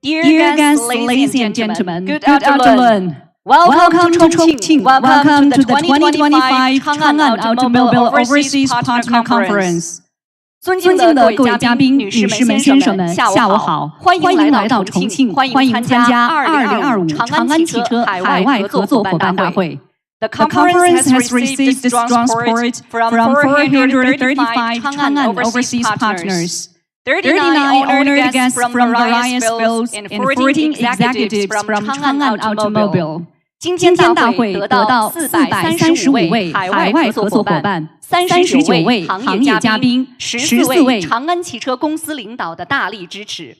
Dear guests, ladies and gentlemen, good afternoon. Welcome to Chongqing. Welcome to the 2025 Changan Automobile Overseas Partner Conference. 尊敬的各位嘉宾、女士们、先生们，下午好！欢迎来到重庆，欢迎参加2025长安汽车海外合作伙伴大会。The conference has received strong support from 435 Changan overseas partners. 39 honored guests from various fields and 14 executives from Changan Automobile. 今天大会得到435位海外合作伙伴、39位行业嘉宾、14位长安汽车公司领导的大力支持。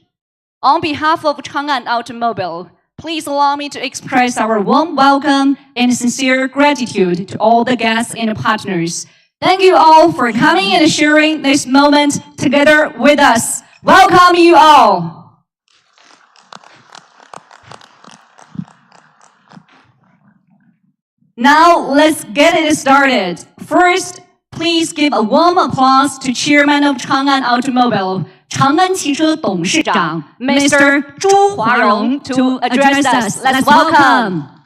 On behalf of Changan Automobile, please allow me to express our warm welcome and sincere gratitude to all the guests and partners. Thank you all for coming and sharing this moment together with us. Welcome you all. Now let's get it started. First, please give a warm applause to Chairman of Changan Automobile, 长安汽车董事长 Mr. 朱华荣 to address us. Let's welcome.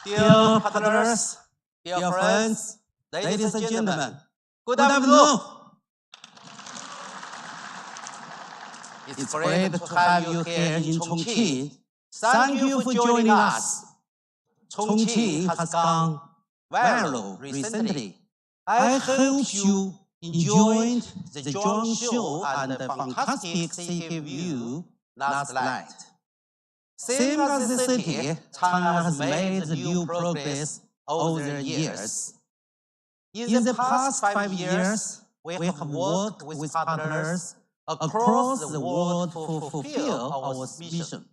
Dear partners, dear friends, ladies and gentlemen, good afternoon. It's great to have you here in Chongqing. Thank you for joining us. Chongqing has gone viral recently. I hope you enjoyed the drone show and the fantastic city view last night. Same as the city, China has made new progress over the years. In the past 5 years, we have worked with partners across the world to fulfill our mission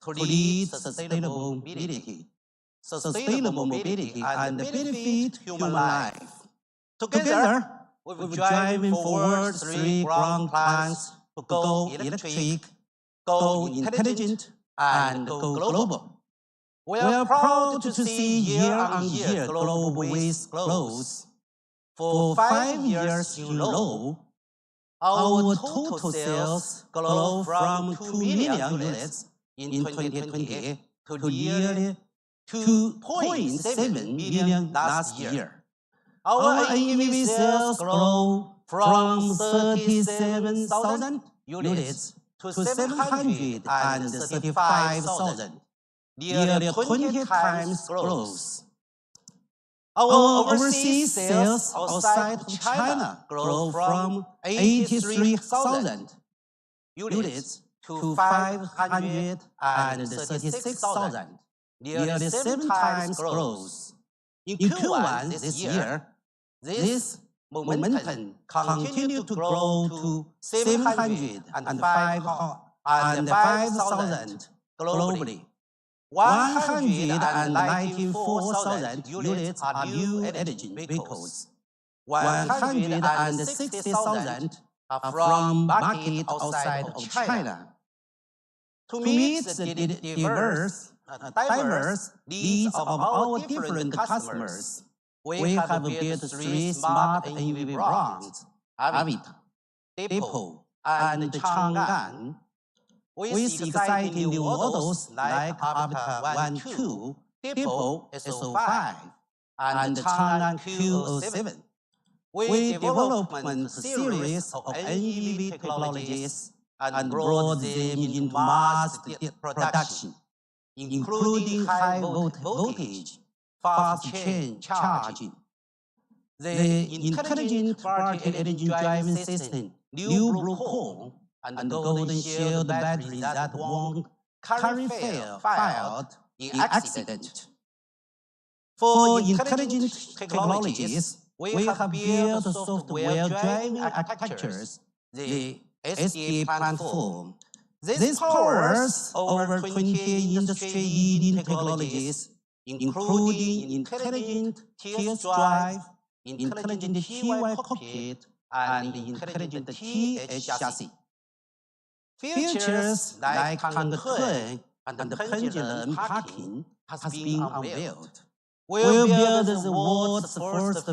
to lead sustainable mobility and benefit human life. Together, we've driven forward 3 grand plans to go electric, go intelligent, and go global. We are proud to see year-on-year global waste growth. For 5 years in a row, our total sales grew from 2 million units in 2020 to nearly 2.7 million last year. Our NEV sales grew from 37,000 units to 735,000, nearly 20 times growth. Our overseas sales outside of China grew from 83,000 units to 536,000, nearly 7 times growth. In Q1 this year, this momentum continued to grow to 705,000 globally. 194,000 units are new energy vehicles. 160,000 are from markets outside of China. To meet the diverse needs of our different customers, we have built 3 smart NEV brands, Avita, Depot, and Changan, with exciting new models like Avita 1.2, Depot SO5, and Changan Q07. We developed a series of NEV technologies and brought them into mass production, including high voltage, fast charging. The intelligent multi-energy driving system, new Blue Cone, and golden shield battery that won't carry failed in accident. For intelligent technologies, we have built software driving architectures, the SDA platform. This powers over 20 industry-leading technologies, including intelligent TS drive, intelligent TY cockpit, and intelligent TH chassis. Features like Changan and the pendulum parking has been unveiled. We'll build the world's first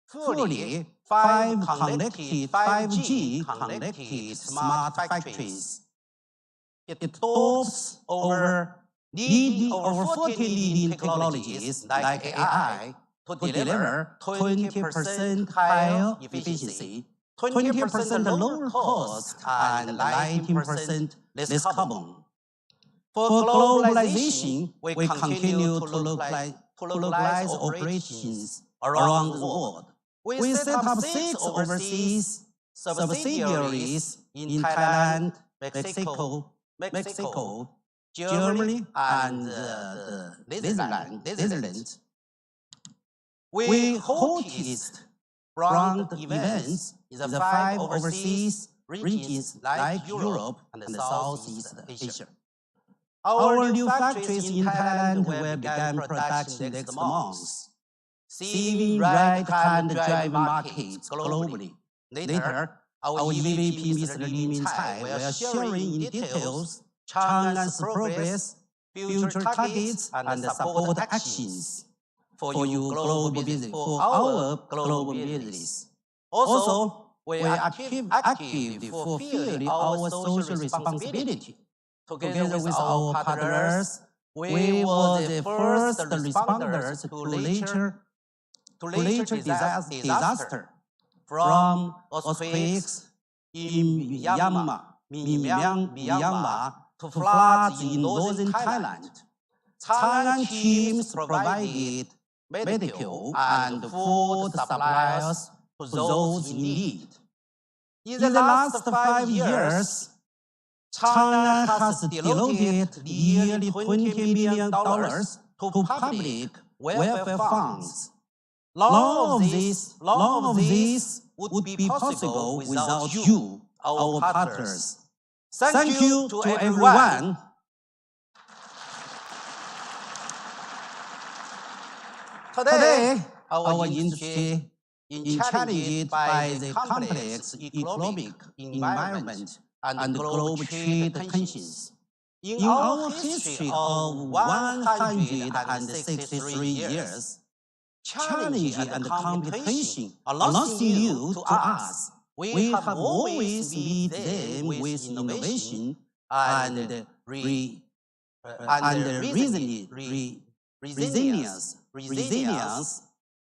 fully 5G connected smart factories. It adopts over 40 leading technologies like AI to deliver 20% higher efficiency, 20% lower cost, and 19% less carbon. For globalization, we continue to localize operations around the world. We set up 6 overseas subsidiaries in Thailand, Mexico, Germany, and the Netherlands. We hosted brand events in the 5 overseas regions like Europe and Southeast Asia. Our new factories in Thailand will begin production next month, seeing right-hand drive markets globally. Later, our EVP, Mr. Li Min-Cai, will share in details Changan's progress, future targets, and support actions for our global business. Also, we are actively fulfilling our social responsibility. Together with our partners, we were the first responders to later disaster, from earthquakes in Myanmar to floods in northern Thailand. Changan teams provided medical and food supplies to those in need. In the last 5 years, Changan has devoted nearly $20 million to public welfare funds. None of this would be possible without you, our partners. Thank you to everyone. Today, our industry is challenged by the complex economic environment and global trade tensions. In our history of 163 years, challenge and competition are nothing new to us. We have always met them with innovation and resilience.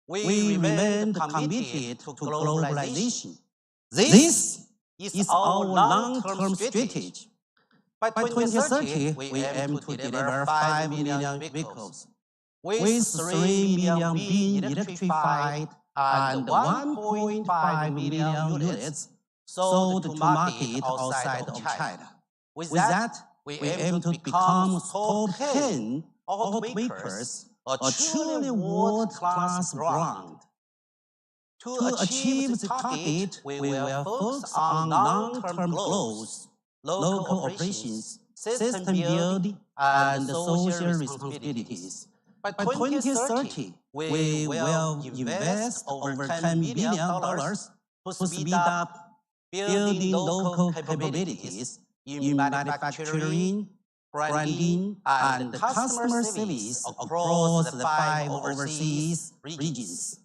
We remain committed to globalization. This is our long-term strategy. By 2030, we aim to deliver 5 million vehicles, with 3 million being electrified and 1.5 million units sold to market outside of China. With that, we aim to become top 10 automakers, a truly world-class brand. To achieve the target, we will focus on long-term growth, local operations, system building, and social responsibilities. By 2030, we will invest over $10 million to speed up building local capabilities in manufacturing, branding, and customer service across the 5 overseas regions.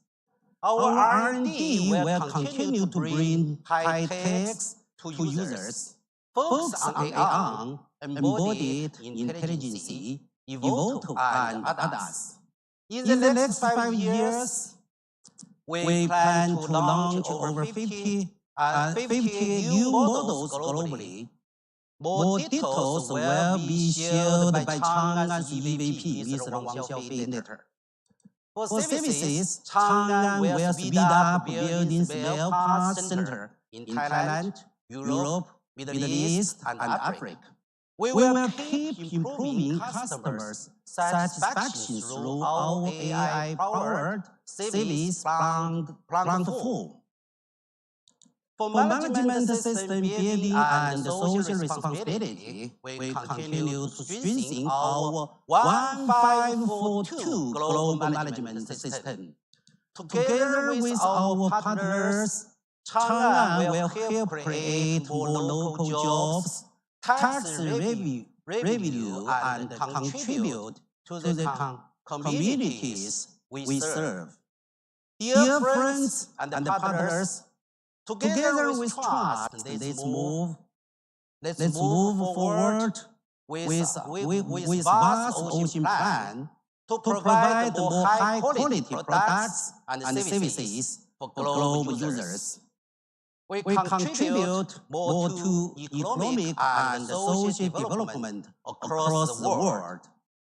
Our R&D will continue to bring high techs to users, focus on AI, embodied intelligence, Evoto, and others. In the next 5 years, we plan to launch over 50 new models globally. More details will be shared by Changan's EVP, Mr. Wang Xiaofei, later. For services, Changan will speed up building spare parts center in Thailand, Europe, Middle East, and Africa. We will keep improving customers' satisfaction through our AI-powered service platform. For management system building and social responsibility, we continue to strengthen our 1542 global management system. Together with our partners, Changan will help create more local jobs, tax revenue and contribute to the communities we serve. Dear friends and partners, together with trust, let's move forward with vast ocean plan to provide more high-quality products and services for global users. We contribute more to economic and social development across the world.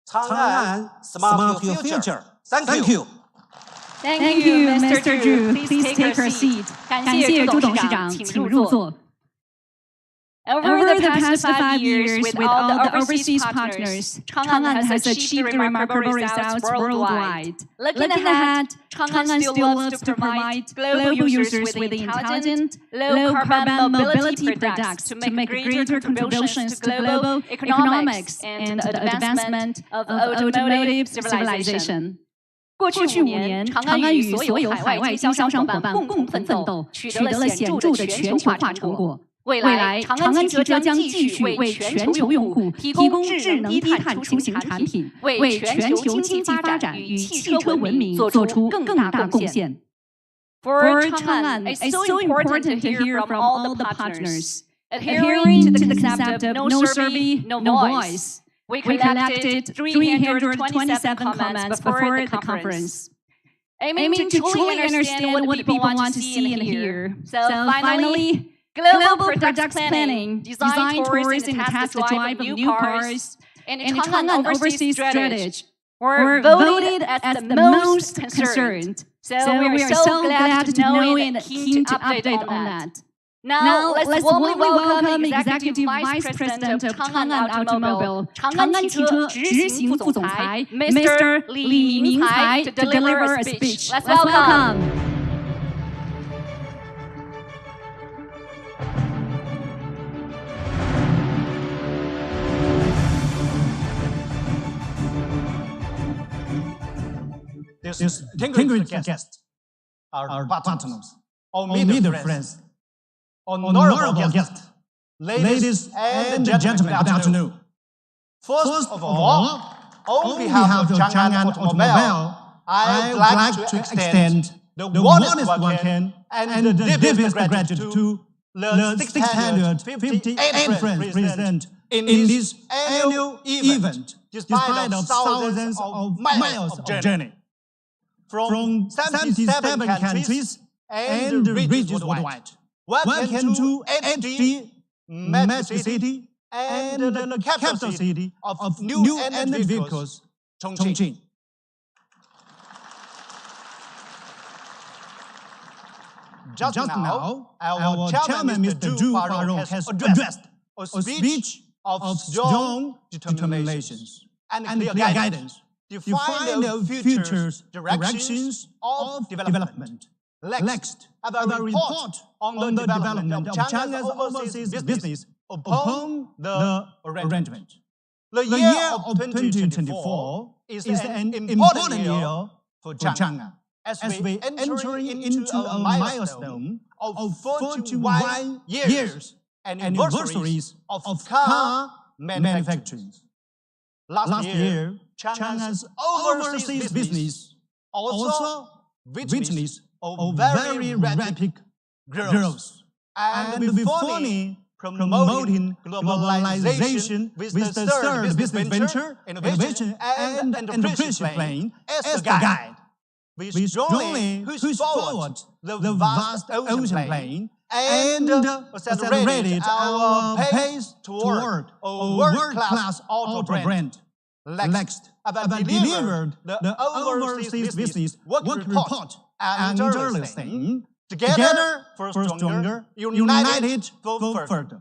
Changan, smart your future. Thank you. Thank you, Mr. Zhu. Please take your seat. 感谢朱董事长，请入座。Over the past 5 years, with all the overseas partners, Changan has achieved remarkable results worldwide. Looking ahead, Changan still loves to provide global users with intelligent, low-carbon mobility products to make greater contributions to global economics and the advancement of automotive civilization. 过去5年，长安与所有海外经销商伙伴共同奋斗，取得了显著的全球化成果。未来，长安汽车将继续为全球用户提供智能低碳出行产品，为全球经济发展与汽车文明做出更大贡献。For Changan, it's so important to hear from all the partners, adhering to the concept of no survey, no voice. We collected 327 comments before the conference, aiming to truly understand what people want to see and hear. So finally, global product planning, design tours and test the drive of new cars, and Changan overseas strategy were voted as the most concerned. So we are so glad to know and keen to update on that. Now, let's warmly welcome Executive Vice President of Changan Automobile, Changan 汽车执行副总裁 Mr. 李明才 to deliver a speech. Let's welcome. Distinguished guests, our partners, all media friends, honorable guests, ladies and gentlemen, good afternoon. First of all, on behalf of Changan Automobile, I would like to extend the warmest welcome and the deepest gratitude to the 658 friends present in this annual event, despite of thousands of miles of journey. From 77 countries and regions worldwide. Welcome to HD Metro City and the capital city of new energy vehicles, Chongqing. Just now, our chairman, Mr. Zhu has addressed a speech of strong determinations and clear guidance. Define the future directions of development. Next, a report on the development of China's overseas business upon the arrangement. The year of 2024 is an important year for China, as we enter into a milestone of 41 years and anniversaries of car manufacturing. Last year, China's overseas business also witnessed a very rapid growth, and before promoting globalization with the third business venture, innovation and entrepreneurship plan as the guide. We strongly push forward the vast ocean plan and accelerated our pace toward a world-class auto brand. Next, about delivered the overseas business work report and journalism together for stronger, united for further.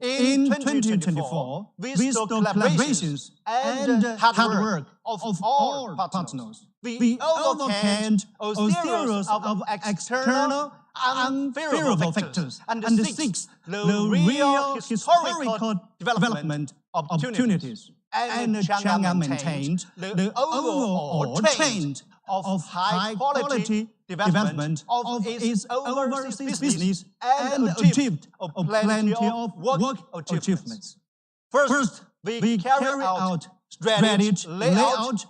In 2024, with the collaborations and hard work of all partners, we overcame a series of external unfavorable factors and seek the real historical development opportunities. And Changan maintained the overall trend of high-quality development of its overseas business and achieved plenty of work achievements. First, we carry out strategy layout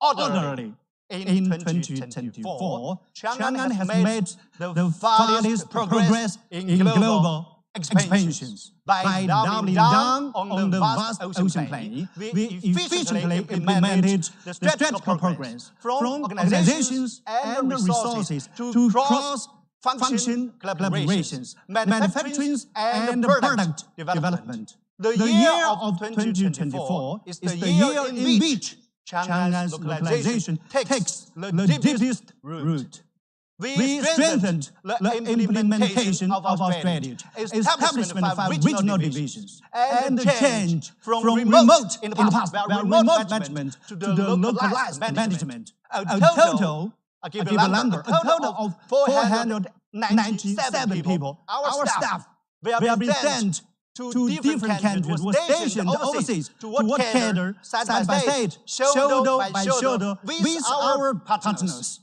orderly. In 2024, Changan has made the farthest progress in global expansions. By doubling down on the vast ocean plain, we efficiently implemented the strategical programs from organizations and resources to cross-function collaborations, manufacturing and product development. The year of 2024 is the year in which Changan's globalization takes the deepest root. We strengthened the implementation of our strategy, establishment of our regional divisions, and the change from remote in the past, remote management to the localized management. A total of 497 people, our staff, were sent to different countries, were stationed overseas to work together, side by side, shoulder by shoulder, with our partners.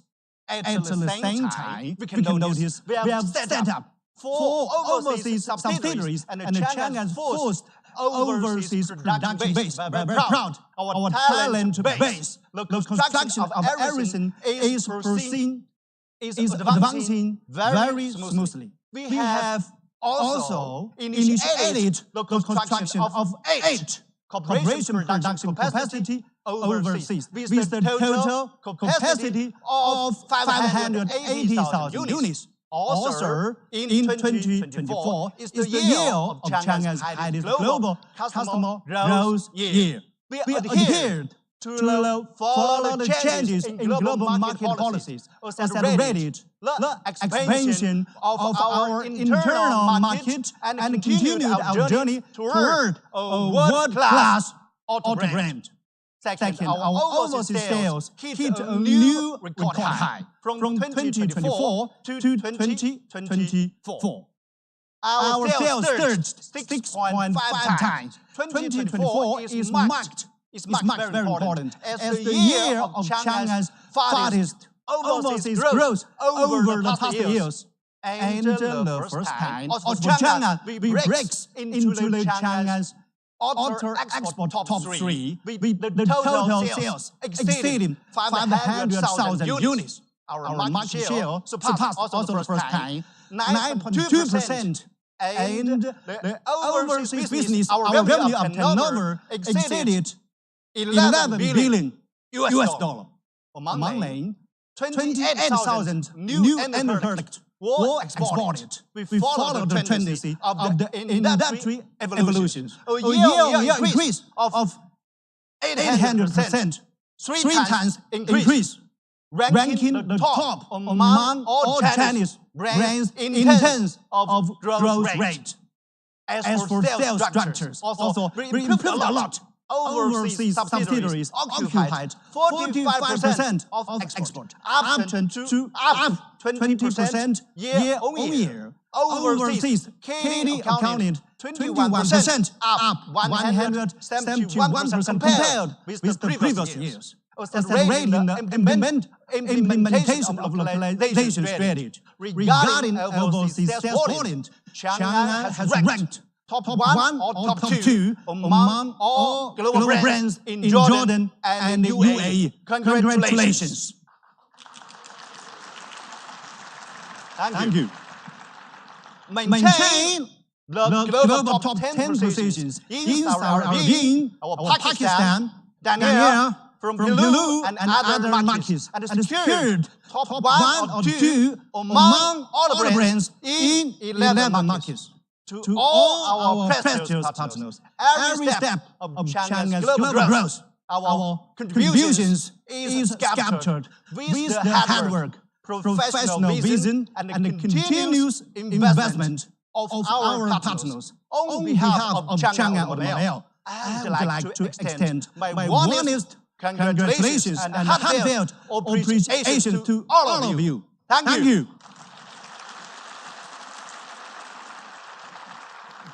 At the same time, we can notice we have set up 4 overseas subsidiaries and Changan's first overseas production base. We're very proud. Our talent base, the construction of everything is advancing very smoothly. We have also initiated the construction of 8 corporation production capacity overseas, with the total capacity of 580,000 units. Also, in 2024 is the year of Changan's highest global customer growth year. We adhered to follow the changes in global market policies, accelerated the expansion of our internal market, and continued our journey toward a world-class auto brand. Second, our overseas sales hit a new record high from 2024 to 2024. Our sales surged 6.5 times. 2024 is marked very important as the year of Changan's fastest overseas growth over the past years. And the first time for Changan, we breaks into the Changan's auto export top 3, with the total sales exceeding 500,000 units. Our market share surpassed also the first time 9.2%. And the overseas business, our revenue of turnover exceeded $11 billion. Among them, 28,000 new end products were exported. We followed the tendency of the industry evolution. A year-on-year increase of 800%, 3 times increase, ranking the top among all Chinese brands in terms of growth rate. As for sales structures, also we improved a lot. Overseas subsidiaries occupied 45% of export, up 20% year-on-year. Overseas KD accounted 21%, up 171% compared with the previous years. Accelerating the implementation of localization strategy. Regarding overseas sales volume, Changan has ranked top 1 or top 2 among all global brands in Jordan and the UAE. Congratulations. Thank you. Maintain the global top 10 positions in Saudi, our Pakistan, Daniel from Peru and other markets, and secured top 1 or 2 among all the brands in 11 markets. To all our precious partners, every step of Changan's global growth, our contributions is captured with the hard work, professional vision, and the continuous investment of our partners. On behalf of Changan Automobile, I would like to extend my warmest congratulations and heartfelt appreciation to all of you. Thank you.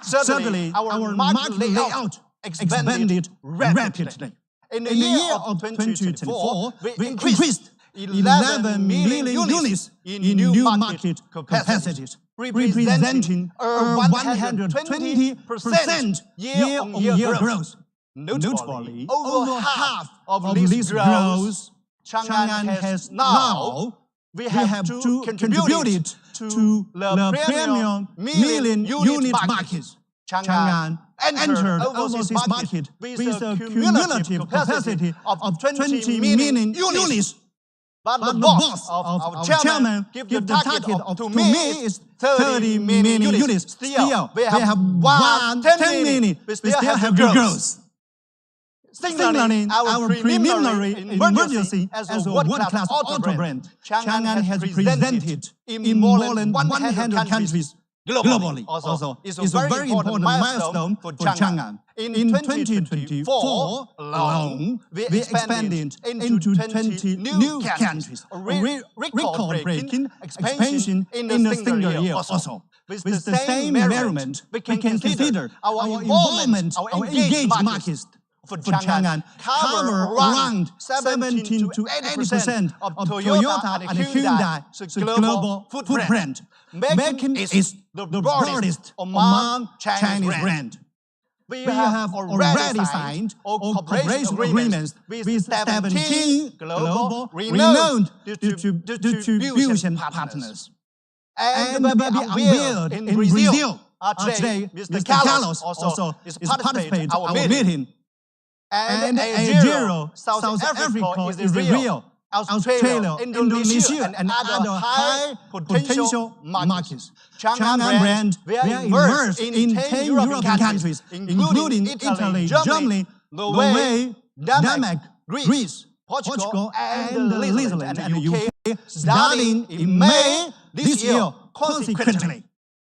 Certainly, our market layout expanded rapidly. In the year of 2024, we increased 11 million units in new market capacities, representing a 120% year-on-year growth. Notably, over half of this growth, Changan has now, we have to contribute to the premium million unit market. Changan entered overseas market with a cumulative capacity of 20 million units. But the boss of our chairman give the target to me is 30 million units. Still, we have 10 million. We still have growth. Similarly, our preliminary emergency as a world-class auto brand, Changan has presented in more than 100 countries globally. Also, it's a very important milestone for Changan. In 2024 alone, we expanded into 20 new countries, a record-breaking expansion in a single year also. With the same measurement, we can consider our involvement, our engaged markets for Changan cover around 17 to 80% of Toyota and Hyundai's global footprint, making it the broadest among Chinese brands. We have already signed cooperation agreements with 17 global renowned distribution partners. And will be unveiled in Brazil. Today, Mr. Carlos also is participating in our meeting. And Algeria, South Africa is real. Australia, Indonesia, and other high potential markets. Changan brand will emerge in 10 European countries, including Italy, Germany, Norway, Denmark, Greece, Portugal, and the Netherlands and the UK, starting in May this year. Consequently,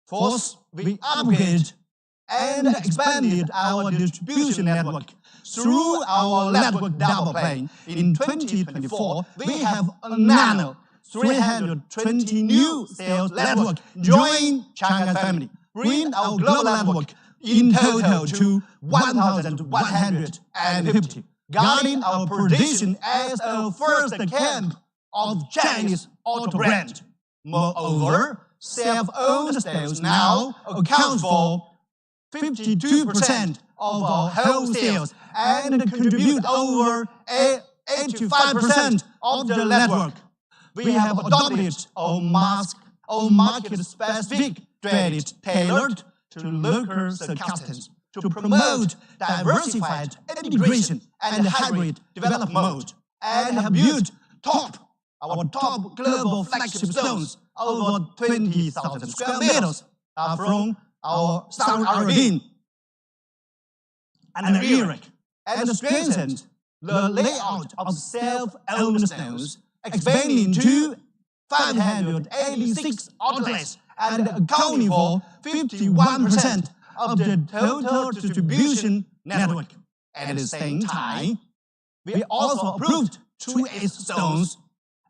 first, we upgraded and expanded our distribution network. Through our network double play in 2024, we have another 320 new sales network join Changan family, bringing our global network in total to 1,150, guarding our position as a first camp of Chinese auto brand. Moreover, self-owned sales now account for 52% of our whole sales and contribute over 85% of the network. We have adopted a market-specific strategy tailored to local circumstances to promote diversified integration and hybrid development mode, and have built our top global flagship zones over 20,000 square meters from our Saudi Arabia and Iraq, and strengthened the layout of self-owned stores, expanding to 586 outlets and accounting for 51% of the total distribution network. At the same time, we also approved 2S stores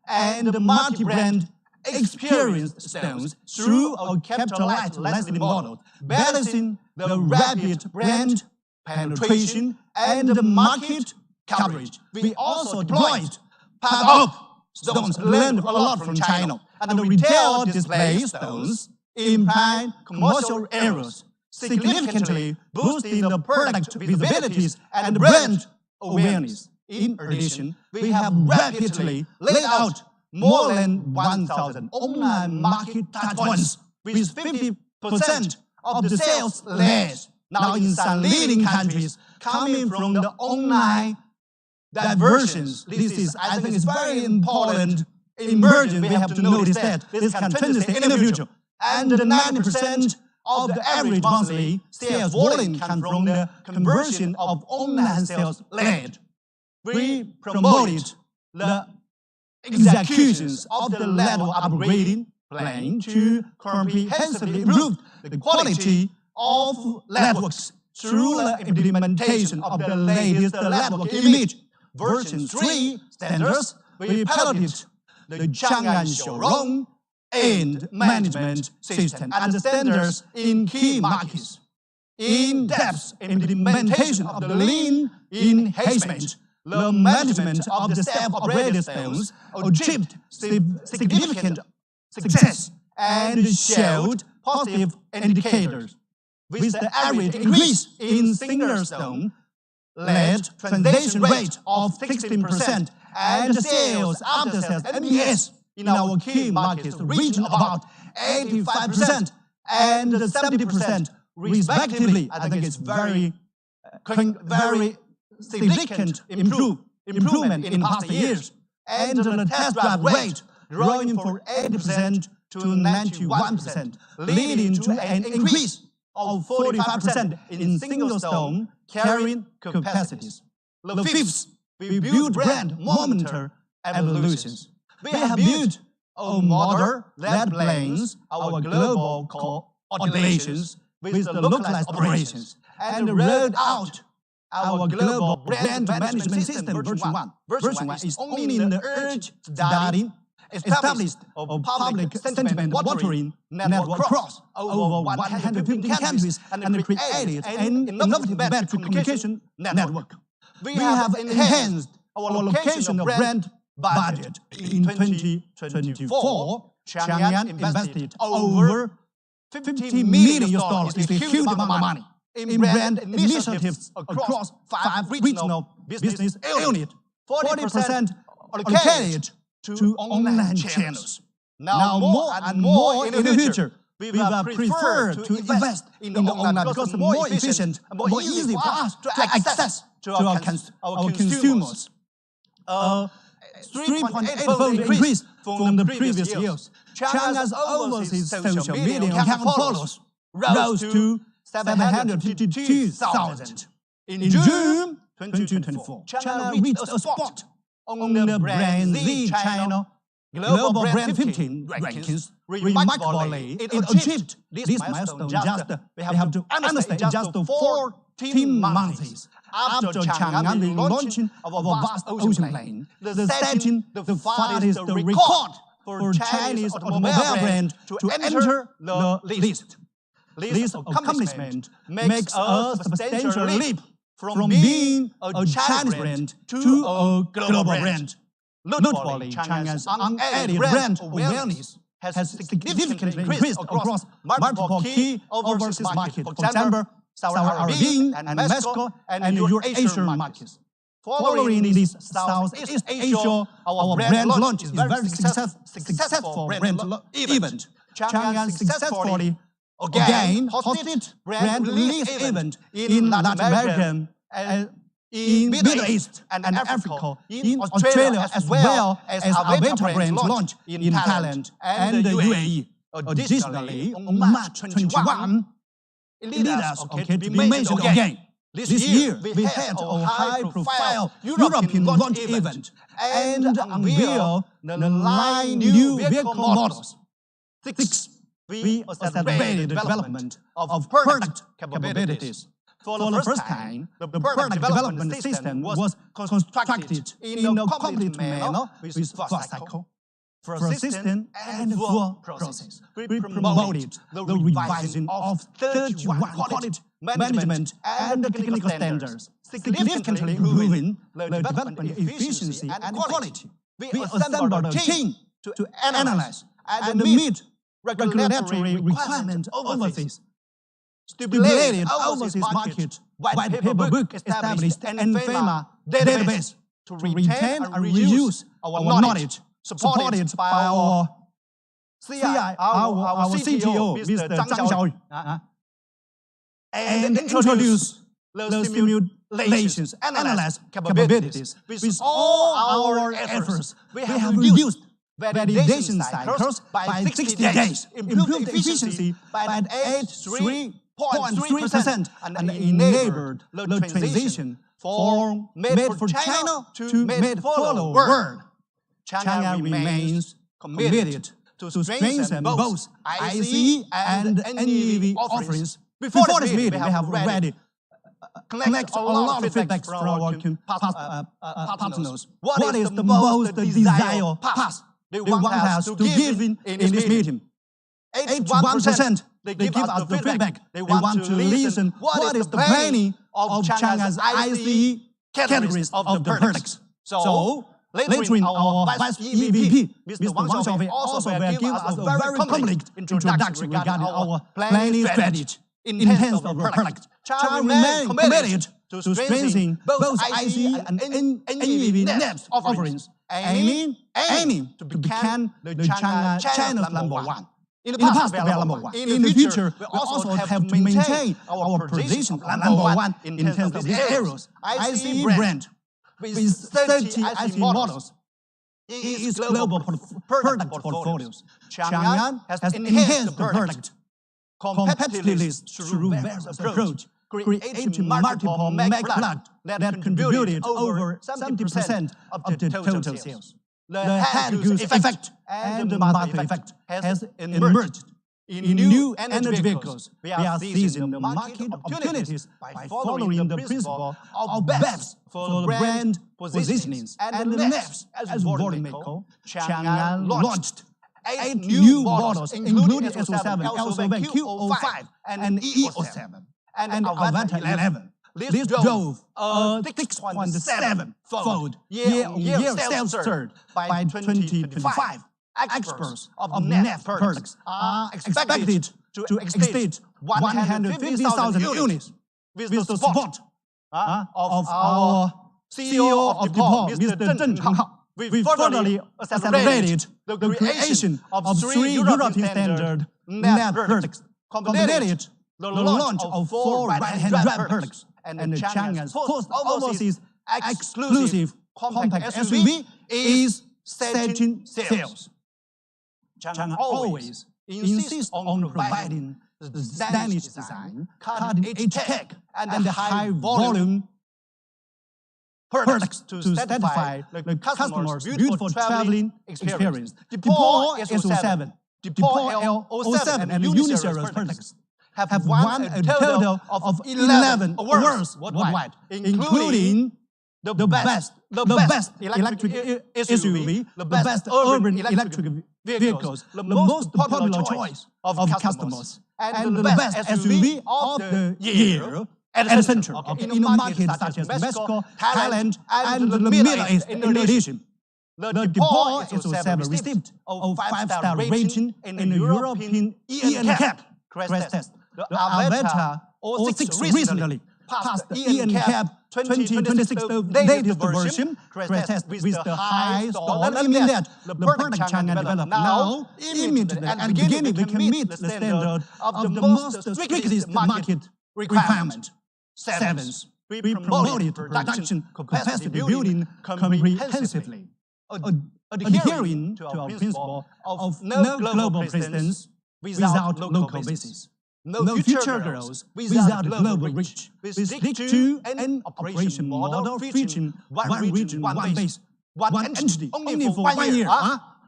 and multi-brand experience stores through a capitalized licensing model, balancing the rapid brand penetration and the market coverage. We also deployed pop-up stores learned a lot from China and retail display stores in prime commercial areas, significantly boosting the product visibilities and brand awareness. In addition, we have rapidly laid out more than 1,000 online market touchpoints, with 50% of the sales led now in some leading countries coming from the online diversions. This is, I think, is very important emerging. We have to notice that this can translate in the future. And 90% of the average monthly sales volume comes from the conversion of online sales led. We promoted the executions of the level upgrading plan to comprehensively improve the quality of networks through the implementation of the latest network image. Version 3 standards, we piloted the Changan showroom and management system and the standards in key markets. In-depth implementation of the lean enhancement, the management of the self-operated stores achieved significant success and showed positive indicators, with the average increase in single stone led transaction rate of 16% and sales after sales NPS in our key markets reached about 85% and 70% respectively. I think it's very significant improvement in past years. And the test drive rate growing from 80% to 91%, leading to an increase of 45% in single-stone carrying capacities. The fifth, we build brand momentum evolutions. We have built a model that blends our global coordinations with the localized operations and rolled out our global brand management system version 1. Version 1 is only in the early starting, established a public sentiment monitoring network across over 150 countries and created an innovative battery communication network. We have enhanced our location of brand budget. In 2024, Changan invested over $50 million, is a huge amount of money, in brand initiatives across 5 regional business units, 40% allocated to online channels. Now more and more in the future, we will prefer to invest in the online because it's more efficient and more easy for us to access to our consumers. 3.8-fold increase from the previous years. China's overseas social media account followers rose to 752,000. In June 2024, China reached a spot on the Brand Z China Global Brand 15 rankings. Remarkably, it achieved this milestone we have to understand, in just 14 months after Changan the launching of a vast ocean plane, setting the farthest record for Chinese automobile brand to enter the list. This accomplishment makes a substantial leap from being a Chinese brand to a global brand. Notably, Changan's unaided brand awareness has significantly increased across multiple key overseas markets, for example, Saudi Arabia and Mexico and Eurasian markets. Following this Southeast Asia, our brand launch is very successful brand event. Changan successfully again hosted brand release event in Latin America, in Middle East and Africa, in Australia, as well as Aventa brand launch in Thailand and the UAE. Additionally, on March 21, leaders to be mentioned again. This year, we had a high-profile European launch event and unveiled the 9 new vehicle models. 6, we accelerated the development of product capabilities. For the first time, the product development system was constructed in a complete manner with full cycle, full system, and full process. We promoted the revision of 31 quality management and technical standards, significantly improving the development efficiency and quality. We assembled a team to analyze and meet regulatory requirements overseas, stimulated overseas market white paper book, established an FEMA database to retain and reuse our knowledge, supported by our CTO, Mr. Zhang Xiaoyu, and introduce the simulations, analyze capabilities. With all our efforts, we have reduced validation cycles by 60 days, improved efficiency by 83.3%, and enabled the transition from made for China to made for the world. China remains committed to strengthen both ICE and NEV offerings. Before this meeting, we have already collected a lot of feedback from our partners. What is the most desired path they want us to give in this meeting? 81% they give us the feedback. They want to listen what is the planning of China's ICE categories of the products. So, later in our Vice EVP, Mr. Wang Xiaofei also will give us a very complete introduction regarding our planning strategy in terms of the product. China remains committed to strengthen both IC and NEV NEPs offerings, aiming to become the China's #1. In the past, we are #1. In the future, we also have to maintain our position #1 in terms of these areas. IC brand with 30 IC models in its global product portfolios. Changan has enhanced the product competitiveness through various approach, creating multiple make products that contributed over 70% of the total sales. The head goose effect and the multiplier effect has emerged. In new energy vehicles, we are seizing the market opportunities by following the principle of BEVs for brand positionings and the NEVs as volume vehicle. Changan launched 8 new models, including SO7, LSOV, Q05, and E07, and Avata 11. This drove a 6.7-fold year-on-year sales surge by 2025. Exports of NEV products are expected to exceed 150,000 units with the support of our CEO of DePaul, Mr. Changan. We furtherly accelerated the creation of 3 European standard NEV products, completed the launch of 4 right-hand drive products, and Changan's first overseas exclusive compact SUV is setting sales. Changan always insists on providing the stylish design, cutting-edge tech, and high-volume products to satisfy the customer's beautiful traveling experience. DePaul SO7, DePaul L07, and Uniseries products have won a total of 11 awards worldwide, including the best electric SUV, the best urban electric vehicles, the most popular choice of customers, and the best SUV of the year at the center in markets such as Mexico, Thailand, and the Middle East. In addition, the DePaul SO7 received a 5-star rating in the European ENCAP crash test. The Avata 06 recently passed the ENCAP 2026 latest version crash test with the highest score, meaning that the product Changan developed now immediately at the beginning we can meet the standard of the most strictest market requirement. 7th, we promoted production capacity building comprehensively, adhering to our principle of no global presence without local basis. No future growth without global reach. We stick to an operation model featuring one region, one base, one entity, only for 1 year,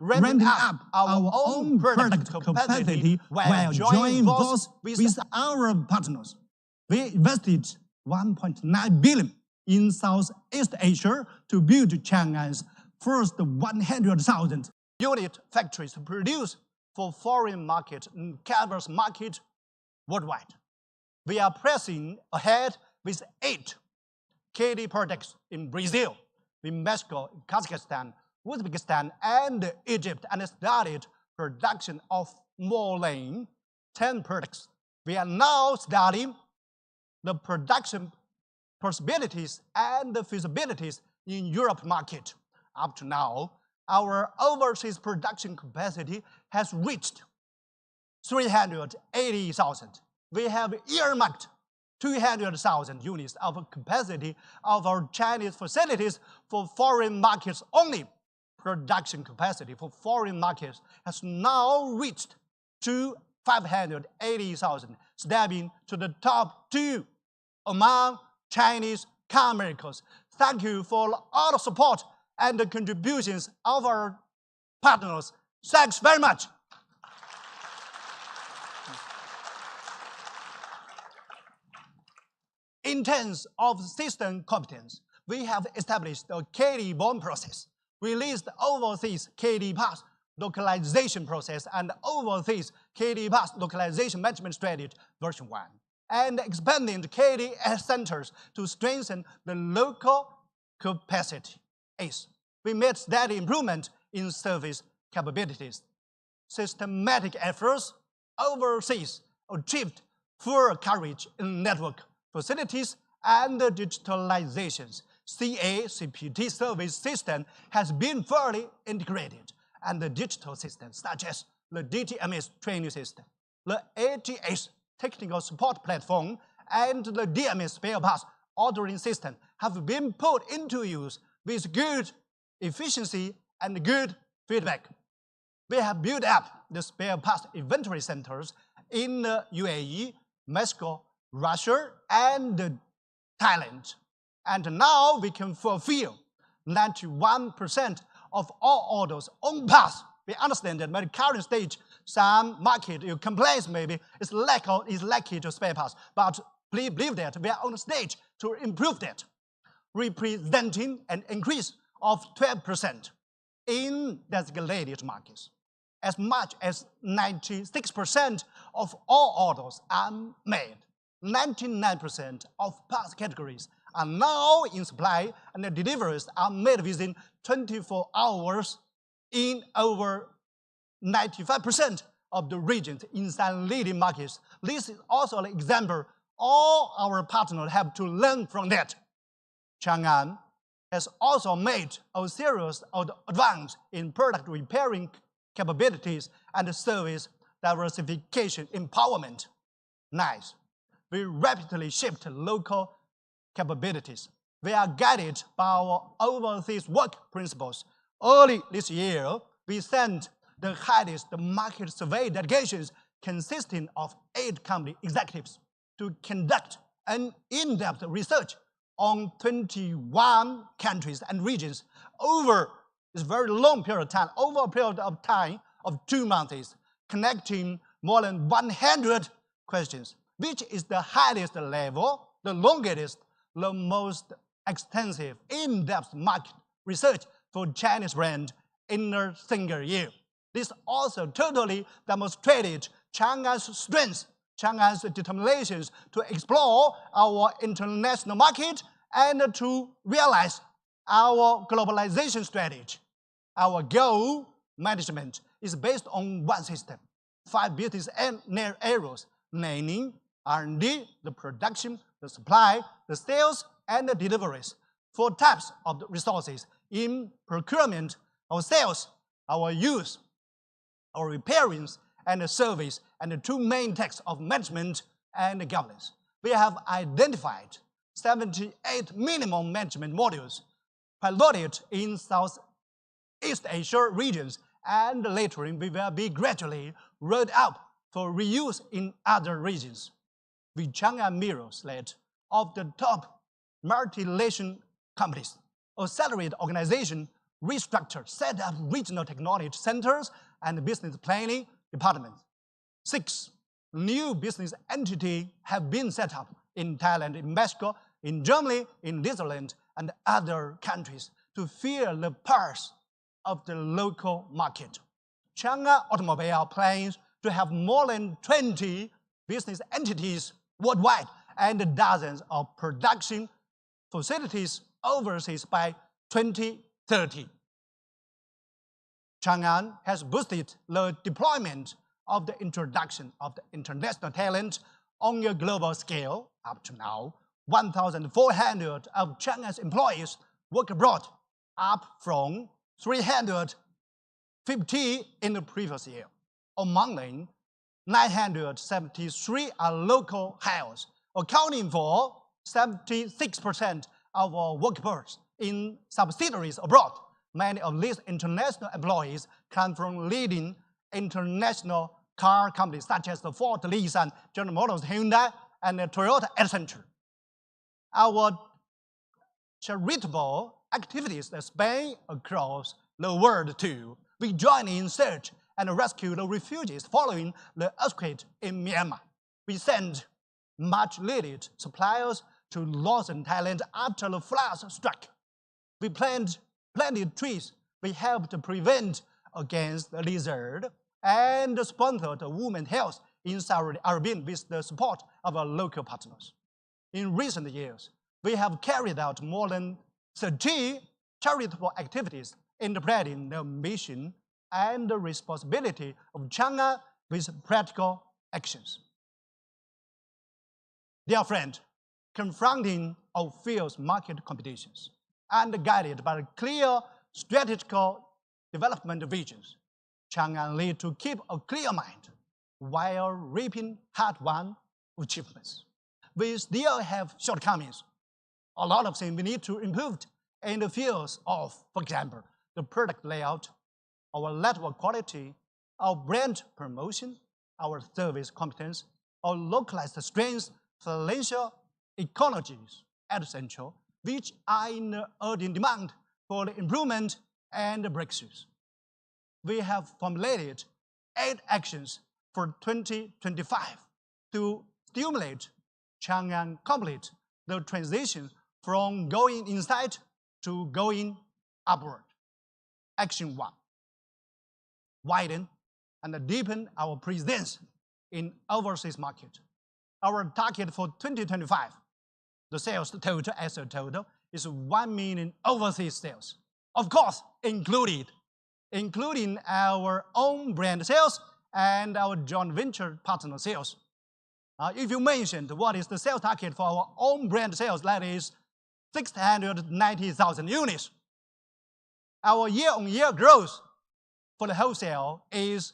ramping up our own product capacity while joining forces with our partners. We invested 1.9 billion in Southeast Asia to build Changan's first 100,000 unit factories to produce for foreign market and canvas market worldwide. We are pressing ahead with 8 KD products in Brazil, in Mexico, Kazakhstan, Uzbekistan, and Egypt, and started production of more than 10 products. We are now studying the production possibilities and the feasibilities in Europe market. Up to now, our overseas production capacity has reached 380,000. We have earmarked 200,000 units of capacity of our Chinese facilities for foreign markets only. Production capacity for foreign markets has now reached to 580,000, stepping to the top 2 among Chinese car makers. Thank you for all the support and the contributions of our partners. Thanks very much. In terms of system competence, we have established a KD bond process, released overseas KD pass localization process and overseas KD pass localization management strategy version 1, and expanding the KD centers to strengthen the local capacity. 8th, we made steady improvement in service capabilities. Systematic efforts overseas achieved full coverage in network facilities and digitalizations. CA-CPT service system has been fully integrated, and the digital systems such as the DTMS training system, the ATS technical support platform, and the DMS spare parts ordering system have been put into use with good efficiency and good feedback. We have built up the spare parts inventory centers in the UAE, Mexico, Russia, and Thailand. And now we can fulfill 91% of all orders on pass. We understand that at the current stage, some market complaints maybe is lackey to spare parts. But please believe that we are on the stage to improve that, representing an increase of 12% in designated markets. As much as 96% of all orders are made. 99% of parts categories are now in supply, and the deliveries are made within 24 hours in over 95% of the regions in some leading markets. This is also an example all our partners have to learn from that. Changan has also made a series of advances in product repairing capabilities and service diversification empowerment. Nice. We rapidly shift local capabilities. We are guided by our overseas work principles. Early this year, we sent the highest market survey delegations consisting of 8 company executives to conduct an in-depth research on 21 countries and regions over this very long period of time, over a period of time of 2 months, connecting more than 100 questions, which is the highest level, the longest, the most extensive, in-depth market research for Chinese brand in a single year. This also totally demonstrated Changan's strength, Changan's determinations to explore our international market and to realize our globalization strategy. Our goal management is based on one system, 5 business areas, namely R&D, the production, the supply, the sales, and the deliveries. 4 types of resources in procurement, our sales, our use, our repairing, and the service, and the 2 main texts of management and governance. We have identified 78 minimum management modules piloted in Southeast Asia regions, and later we will be gradually rolled out for reuse in other regions. With Changan mirrors that of the top multinational companies, accelerate organization, restructure, set up regional technology centers and business planning departments. 6 new business entities have been set up in Thailand, in Mexico, in Germany, in Netherlands, and other countries to fill the pulse of the local market. Changan Automobile plans to have more than 20 business entities worldwide and dozens of production facilities overseas by 2030. Changan has boosted the deployment of the introduction of the international talent on a global scale. Up to now, 1,400 of Changan's employees work abroad, up from 350 in the previous year. Among them, 973 are local hires, accounting for 76% of our workforce in subsidiaries abroad. Many of these international employees come from leading international car companies such as the Ford, Nissan, General Motors, Hyundai, and Toyota, etc. Our charitable activities span across the world too. We join in search and rescue the refugees following the earthquake in Myanmar. We send much-needed supplies to northern Thailand after the floods struck. We planted trees. We helped prevent against the lizard and sponsored women's health in Saudi Arabia with the support of our local partners. In recent years, we have carried out more than 30 charitable activities interpreting the mission and the responsibility of Changan with practical actions. Dear friend, confronting our fierce market competitions, and guided by clear strategical development visions, Changan lead to keep a clear mind while reaping hard-won achievements. We still have shortcomings. A lot of things we need to improve in the fields of, for example, the product layout, our network quality, our brand promotion, our service competence, our localized strengths, financial ecologies, etc., which are in urgent demand for the improvement and breakthroughs. We have formulated 8 actions for 2025 to stimulate Changan complete the transition from going inside to going upward. Action 1, widen and deepen our presence in overseas market. Our target for 2025, the sales total as a total, is 1 million overseas sales. Of course, including our own brand sales and our joint venture partner sales. If you mentioned what is the sales target for our own brand sales, that is 690,000 units. Our year-on-year growth for the wholesale is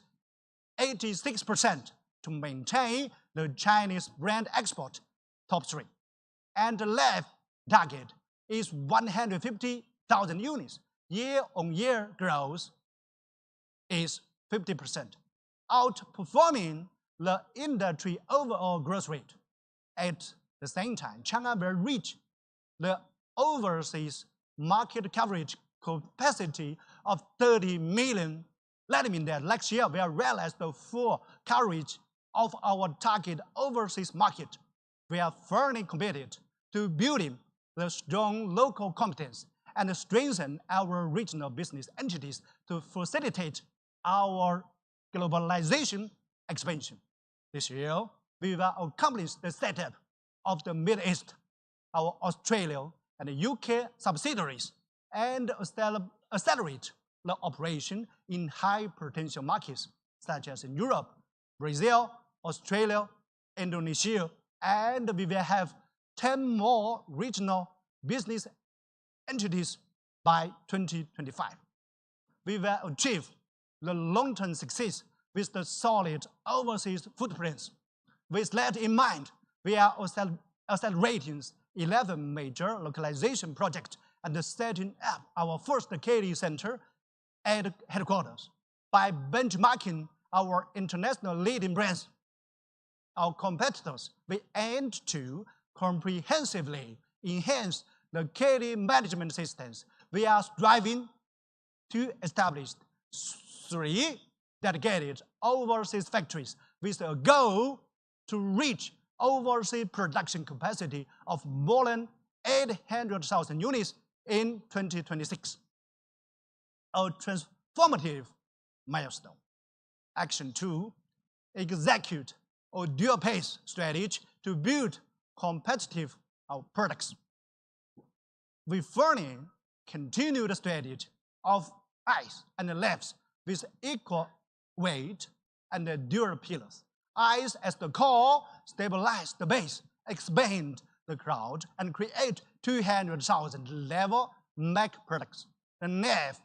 86% to maintain the Chinese brand export top 3. And the left target is 150,000 units. Year-on-year growth is 50%, outperforming the industry overall growth rate. At the same time, Changan will reach the overseas market coverage capacity of 30 million. That means that next year we will realize the full coverage of our target overseas market. We are firmly committed to building the strong local competence and strengthen our regional business entities to facilitate our globalization expansion. This year, we will accomplish the setup of the Middle East, our Australia and UK subsidiaries, and accelerate the operation in high potential markets such as in Europe, Brazil, Australia, Indonesia, and we will have 10 more regional business entities by 2025. We will achieve the long-term success with the solid overseas footprints. With that in mind, we are accelerating 11 major localization projects and setting up our first KD center at headquarters. By benchmarking our international leading brands, our competitors, we aim to comprehensively enhance the KD management systems. We are striving to establish 3 dedicated overseas factories with a goal to reach overseas production capacity of more than 800,000 units in 2026. A transformative milestone. Action 2, execute a dual-pace strategy to build competitive products. We firmly continue the strategy of ICE and LEVs with equal weight and dual pillars. ICE as the core, stabilize the base, expand the crowd, and create 200,000 level Mac products. The NEV,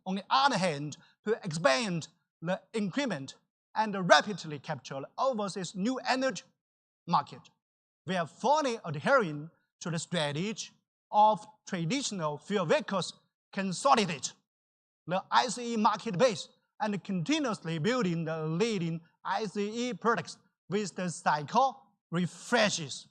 on the other hand, to expand the increment and rapidly capture the overseas new energy market. We are fully adhering to the strategy of traditional fuel vehicles, consolidate the ICE market base, and continuously building the leading ICE products with the cycle refreshes.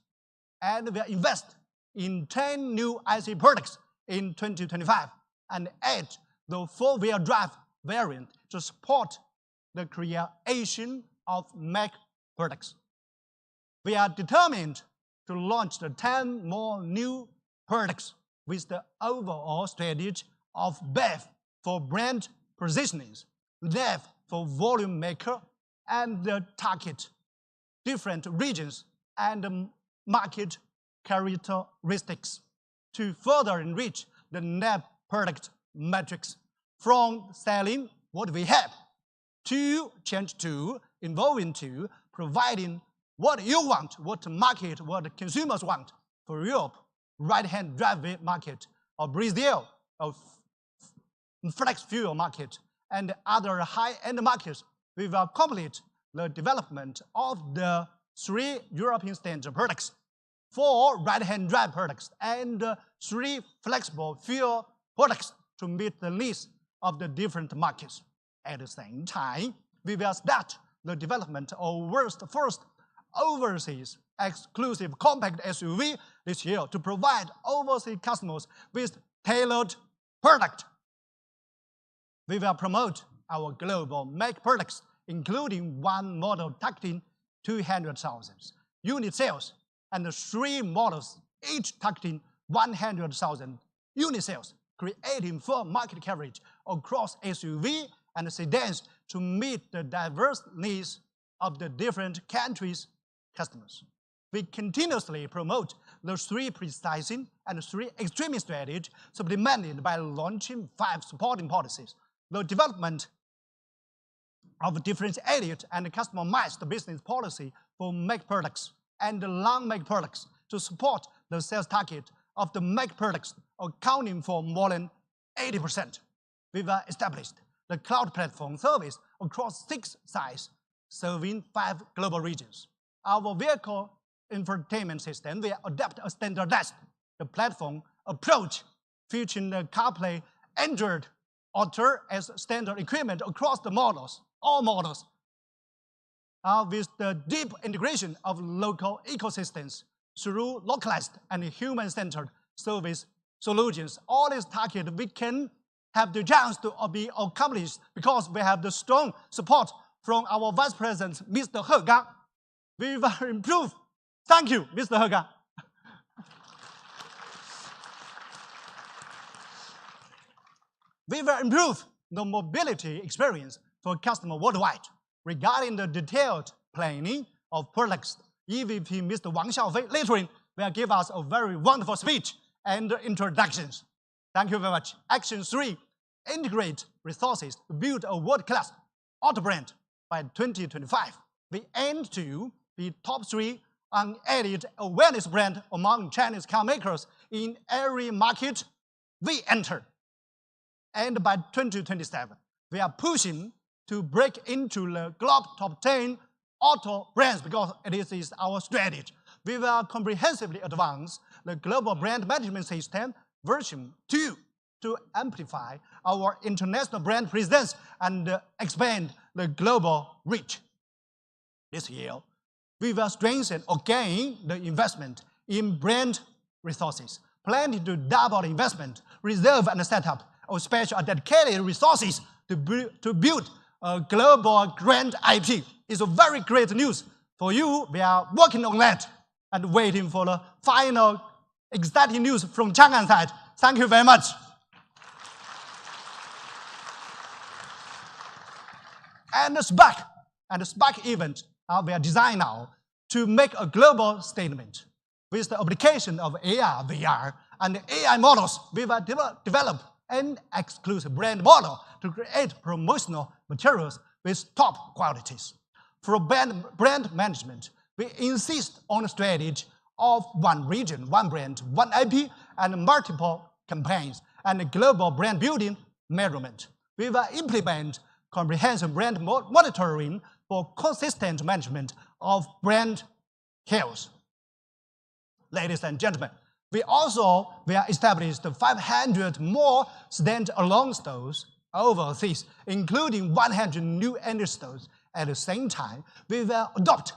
And we invest in 10 new ICE products in 2025 and add the 4-wheel drive variant to support the creation of Mac products. We are determined to launch the 10 more new products with the overall strategy of BEV for brand positionings, NEV for volume maker, and the target different regions and market characteristics to further enrich the NEV product matrix from selling what we have to change to evolving to providing what you want, what the market, what the consumers want, For Europe, right-hand drive market, or Brazil, or flex fuel market, and other high-end markets, we will complete the development of the 3 European standard products, 4 right-hand drive products, and 3 flexible fuel products to meet the needs of the different markets. At the same time, we will start the development of world's first overseas exclusive compact SUV this year to provide overseas customers with tailored product. We will promote our global make products, including 1 model targeting 200,000 unit sales and 3 models each targeting 100,000 unit sales, creating full market coverage across SUV and sedans to meet the diverse needs of the different countries' customers. We continuously promote the 3 precising and 3 extreme strategies, supplemented by launching 5 supporting policies. The development of differentiated and customized business policy for make products and long make products to support the sales target of the make products, accounting for more than 80%. We've established the cloud platform service across 6 sites, serving 5 global regions. Our vehicle infotainment system will adopt a standardized platform approach, featuring the CarPlay Android Auto as standard equipment across the models, all models, with the deep integration of local ecosystems through localized and human-centered service solutions. All this target we can have the chance to be accomplished because we have the strong support from our Vice President, Mr. He Gang. We will improve. Thank you, Mr. He Gang. We will improve the mobility experience for customers worldwide. Regarding the detailed planning of products, EVP Mr. Wang Xiaofei later will give us a very wonderful speech and introductions. Thank you very much. Action 3, integrate resources to build a world-class auto brand by 2025. We aim to be top 3 unaided awareness brand among Chinese car makers in every market we enter. And by 2027, we are pushing to break into the global top 10 auto brands because it is our strategy. We will comprehensively advance the global brand management system version 2 to amplify our international brand presence and expand the global reach. This year, we will strengthen again the investment in brand resources, planning to double the investment, reserve and set up of special dedicated resources to build a global brand IP. It's a very great news for you. We are working on that and waiting for the final exciting news from Changan side. Thank you very much. And the SPAC event we are designed now to make a global statement. With the application of AR, VR, and AI models, we will develop an exclusive brand model to create promotional materials with top qualities. For brand management, we insist on a strategy of 1 region, 1 brand, 1 IP, and multiple campaigns, and global brand building measurement. We will implement comprehensive brand monitoring for consistent management of brand health. Ladies and gentlemen, we also will establish 500 more stand-alone stores overseas, including 100 new entry stores. At the same time, we will adopt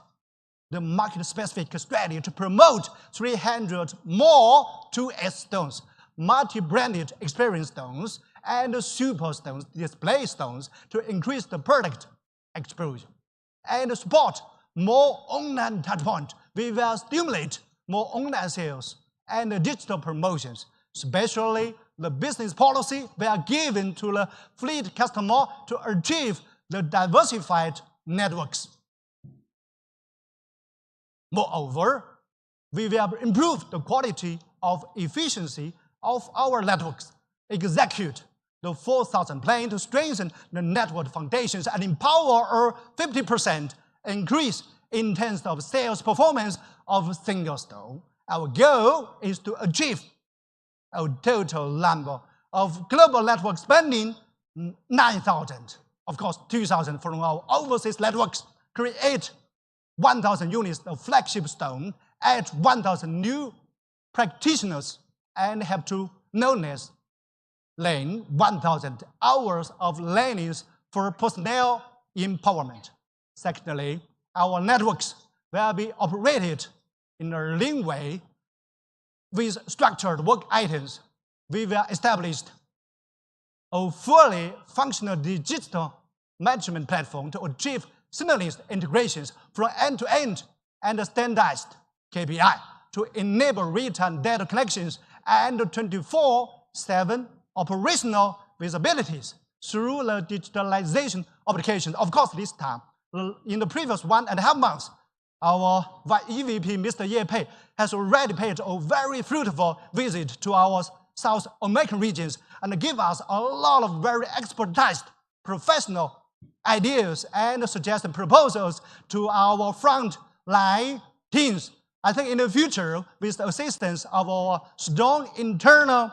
the market-specific strategy to promote 300 more 2S stones, multi-branded experience stones, and super stones, display stones, to increase the product exposure. And support more online touchpoints. We will stimulate more online sales and digital promotions, especially the business policy we are giving to the fleet customer to achieve the diversified networks. Moreover, we will improve the quality of efficiency of our networks, execute the 4,000 plan to strengthen the network foundations and empower a 50% increase in terms of sales performance of single store Our goal is to achieve a total number of global network spanning 9,000. Of course, 2,000 from our overseas networks, create 1,000 units of flagship stone, add 1,000 new practitioners, and have to knowledge lane 1,000 hours of learnings for personnel empowerment. Secondly, our networks will be operated in a lean way with structured work items. We will establish a fully functional digital management platform to achieve seamless integrations from end-to-end and standardized KPI to enable real-time data collections and 24/7 operational visibilities through the digitalization applications. Of course, this time, in the previous 1.5 months, our EVP, Mr. Ye Pei, has already paid a very fruitful visit to our South American regions and give us a lot of very expertized professional ideas and suggested proposals to our frontline teams. I think in the future, with the assistance of our strong internal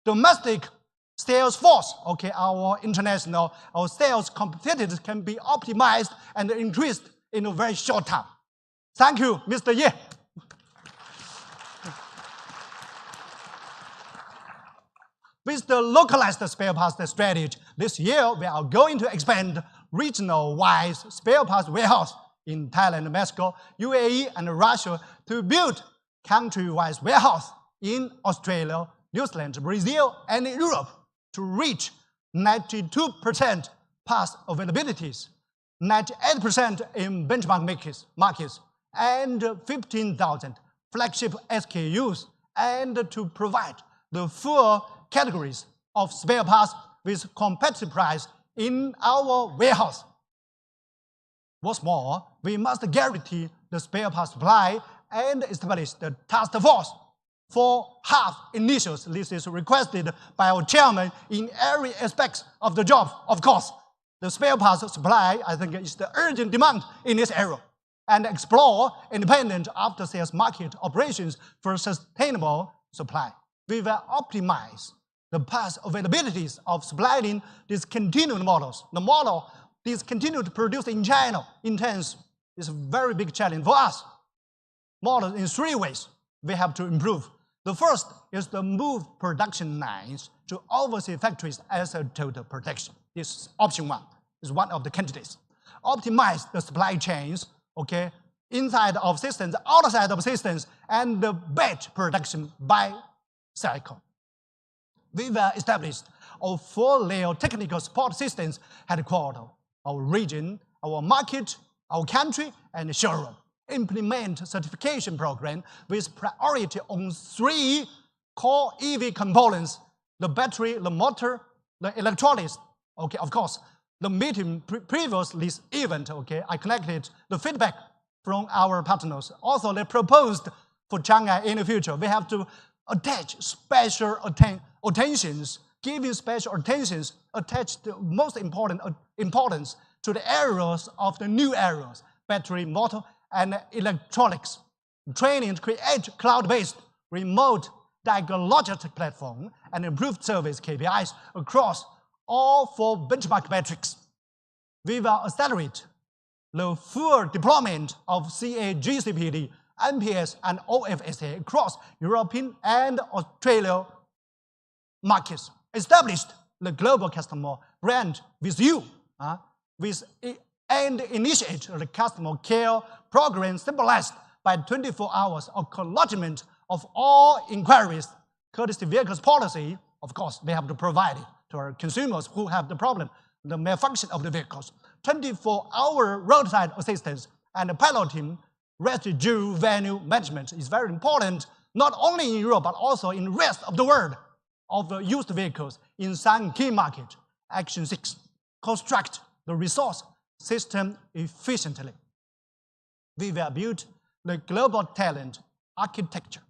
domestic sales force, okay, our sales competitiveness can be optimized and increased in a very short time. Thank you, Mr. Ye. With the localized spare parts strategy, this year we are going to expand regional-wise spare parts warehouse in Thailand, Mexico, UAE, and Russia to build country-wise warehouse in Australia, New Zealand, Brazil, and Europe to reach 92% parts availabilities, 98% in benchmark markets, and 15,000 flagship SKUs, and to provide the full categories of spare parts with competitive price in our warehouse. What's more, we must guarantee the spare parts supply and establish the task force for half initials. This is requested by our chairman in every aspect of the job. Of course, the spare parts supply, I think, is the urgent demand in this era, and explore independent after-sales market operations for sustainable supply. We will optimize the past availabilities of supplying discontinued models. The model discontinued produced in China intense is a very big challenge for us. Models in 3 ways we have to improve. The first is to move production lines to overseas factories as a total protection. This is option 1, is one of the candidates. Optimize the supply chains, okay, inside of systems, outside of systems, and the batch production by cycle. We will establish a full-layer technical support systems headquarters, our region, our market, our country, and showroom. Implement certification program with priority on 3 core EV components: the battery, the motor, the electronics. Okay, of course, the meeting previous this event, okay, I collected the feedback from our partners. Also, they proposed for Changan in the future, we have to attach special attentions, giving special attentions, attach the most important importance to the areas of the new areas, battery, motor, and electronics. Training to create cloud-based remote diagnostic platform and improved service KPIs across all 4 benchmark metrics. We will accelerate the full deployment of CA-GCPD, NPS, and OFSA across European and Australia markets. Established the global customer brand with you, and initiate the customer care program symbolized by 24 hours of acknowledgement of all inquiries. Courtesy vehicles policy, of course, we have to provide it to our consumers who have the problem, the malfunction of the vehicles. 24-hour roadside assistance and piloting residue value management is very important, not only in Europe, but also in the rest of the world of the used vehicles in some key markets. Action 6, construct the resource system efficiently. We will build the global talent architecture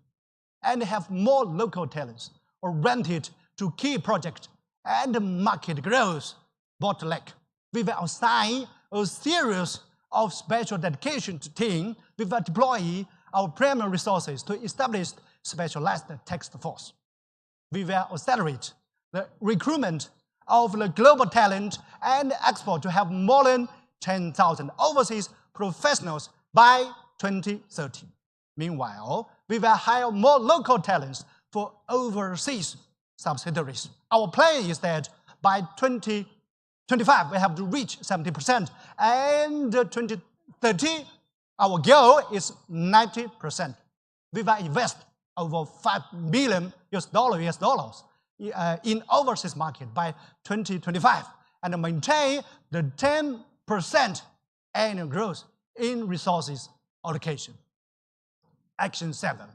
and have more local talents oriented to key projects and market growth bottleneck. We will assign a series of special dedication to team. We will deploy our primary resources to establish specialized task force. We will accelerate the recruitment of the global talent and export to have more than 10,000 overseas professionals by 2030. Meanwhile, we will hire more local talents for overseas subsidiaries. Our plan is that by 2025, we have to reach 70%, and 2030, our goal is 90%. We will invest over $5 billion in overseas market by 2025 and maintain the 10% annual growth in resources allocation. Action 7.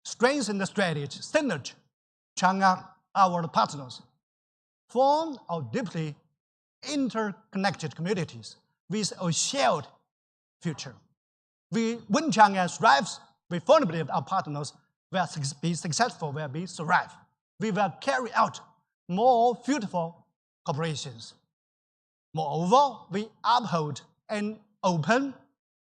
Strengthen the strategy synergy. Changan, our partners, form our deeply interconnected communities with a shared future. When Changan strives, we firmly believe our partners will be successful, will be thrive. We will carry out more fruitful cooperations. Moreover, we uphold an open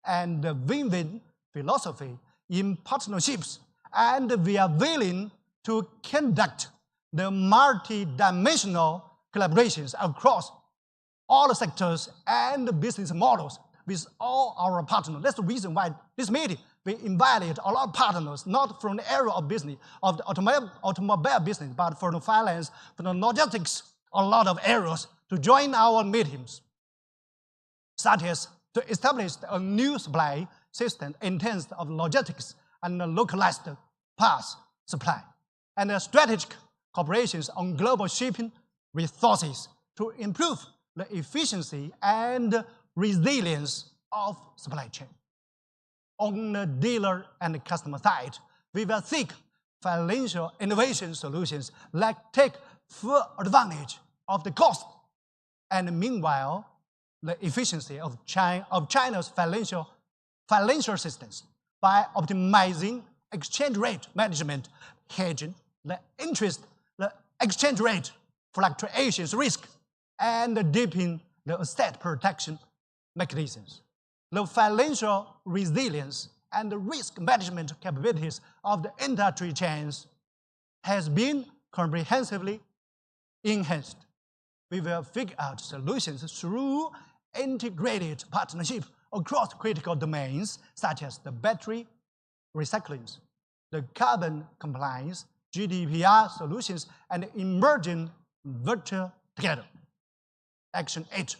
and win-win philosophy in partnerships, and we are willing to conduct the multi-dimensional collaborations across all the sectors and business models with all our partners. That's the reason why this meeting, we invited a lot of partners, not from the area of business, of the automobile business, but from the finance, from the logistics, a lot of areas to join our meetings, such as to establish a new supply system in terms of logistics and localized parts supply, and strategic cooperations on global shipping resources to improve the efficiency and resilience of supply chain. On the dealer and customer side, we will seek financial innovation solutions that take full advantage of the cost and meanwhile the efficiency of China's financial systems by optimizing exchange rate management, hedging the exchange rate fluctuations risk, and deepening the asset protection mechanisms. The financial resilience and the risk management capabilities of the industry chains has been comprehensively enhanced. We will figure out solutions through integrated partnership across critical domains such as the battery recycling, the carbon compliance, GDPR solutions, and emerging virtual together. Action 8.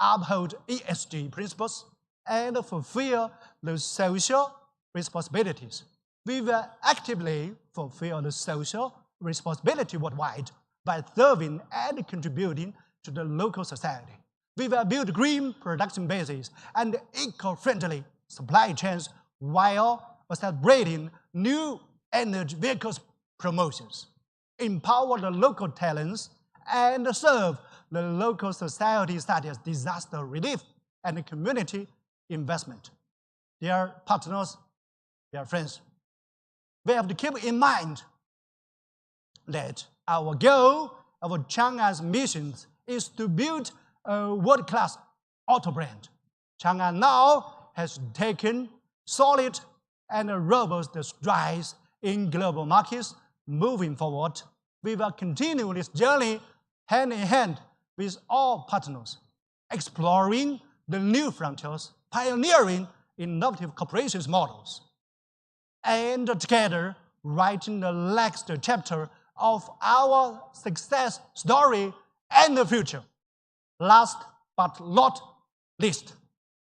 Uphold ESG principles and fulfill the social responsibilities. We will actively fulfill the social responsibility worldwide by serving and contributing to the local society. We will build green production bases and eco-friendly supply chains while celebrating new energy vehicles promotions, empower the local talents, and serve the local society such as disaster relief and community investment. Dear partners, dear friends, we have to keep in mind that our goal, our Changan's mission is to build a world-class auto brand. Changan now has taken solid and robust strides in global markets. Moving forward, we will continue this journey hand in hand with all partners, exploring the new frontiers, pioneering innovative cooperation models, and together writing the next chapter of our success story and the future. Last but not least,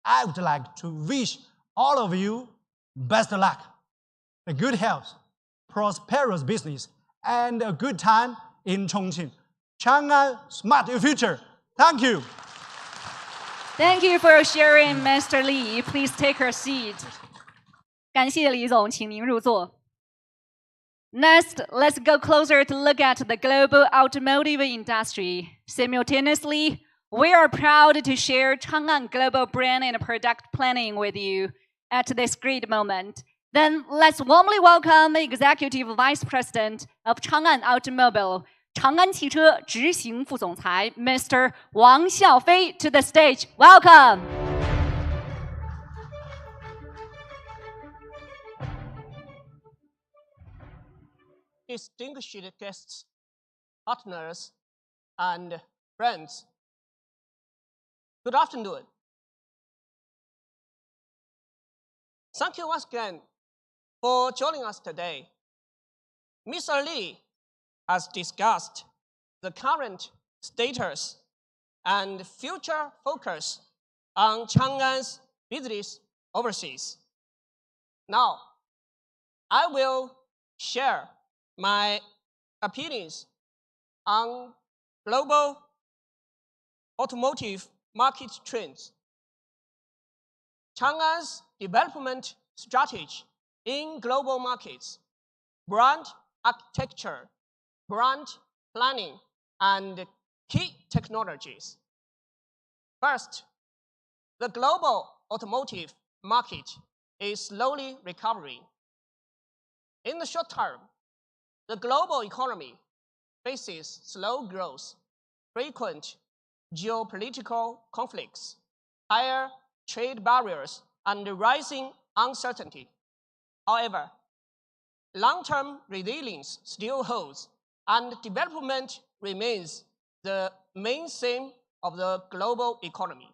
I would like to wish all of you best luck, a good health, prosperous business, and a good time in Chongqing. Changan Smart Future. Thank you. Thank you for sharing, Mr. Li. Please take your seat. 感谢李总，请您入座。Next, let's go closer to look at the global automotive industry. Simultaneously, we are proud to share Changan global brand and product planning with you at this great moment. Then let's warmly welcome the Executive Vice President of Changan Automobile, 长安汽车执行副总裁 Mr. 王孝飞 to the stage. Welcome. distinguished guests, partners, and friends. Good afternoon. Thank you once again for joining us today. Mr. Li has discussed the current status and future focus on Changan's business overseas. Now, I will share my opinions on global automotive market trends, Changan's development strategy in global markets, brand architecture, brand planning, and key technologies. First, the global automotive market is slowly recovering. In the short term, the global economy faces slow growth, frequent geopolitical conflicts, higher trade barriers, and rising uncertainty. However, long-term resilience still holds, and development remains the main theme of the global economy.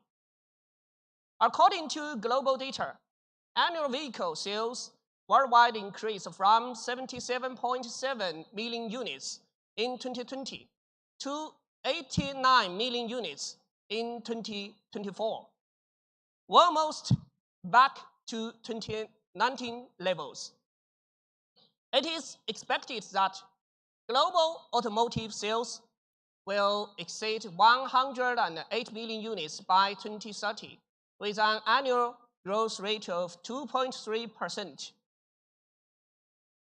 According to global data, annual vehicle sales worldwide increased from 77.7 million units in 2020 to 89 million units in 2024, almost back to 2019 levels. It is expected that global automotive sales will exceed 108 million units by 2030, with an annual growth rate of 2.3%.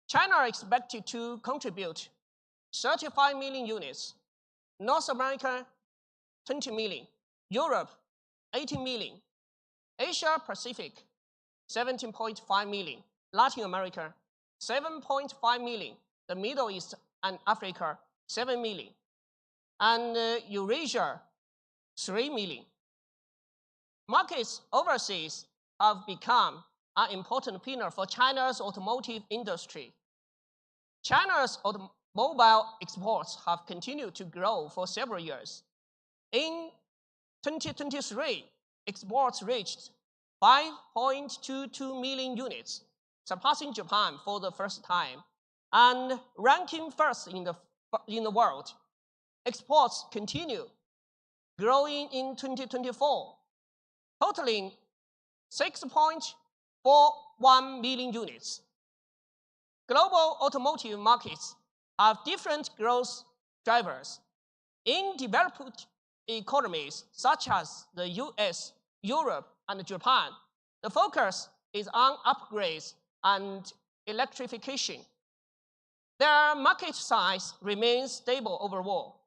China is expected to contribute 35 million units, North America 20 million, Europe 18 million, Asia Pacific 17.5 million, Latin America 7.5 million, the Middle East and Africa 7 million, and Eurasia 3 million. Markets overseas have become an important pillar for China's automotive industry. China's automobile exports have continued to grow for several years. In 2023, exports reached 5.22 million units, surpassing Japan for the first time and ranking first in the world. Exports continue growing in 2024, totaling 6.41 million units. Global automotive markets have different growth drivers. In developed economies such as the US, Europe, and Japan, the focus is on upgrades and electrification. Their market size remains stable overall.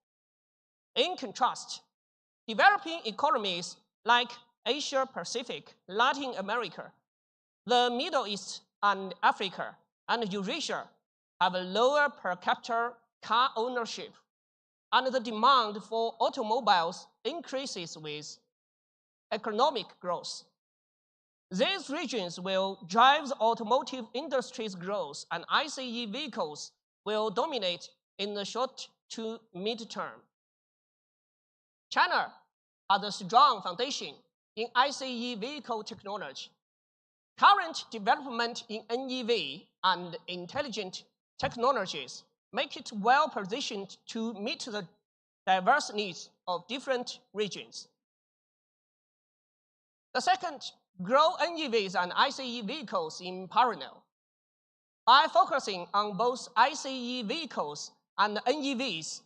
In contrast, developing economies like Asia Pacific, Latin America, the Middle East and Africa, and Eurasia have a lower per capita car ownership, and the demand for automobiles increases with economic growth. These regions will drive the automotive industry's growth, and ICE vehicles will dominate in the short to mid-term. China has a strong foundation in ICE vehicle technology. Current development in NEV and intelligent technologies make it well-positioned to meet the diverse needs of different regions. The second, grow NEVs and ICE vehicles in parallel. By focusing on both ICE vehicles and NEVs,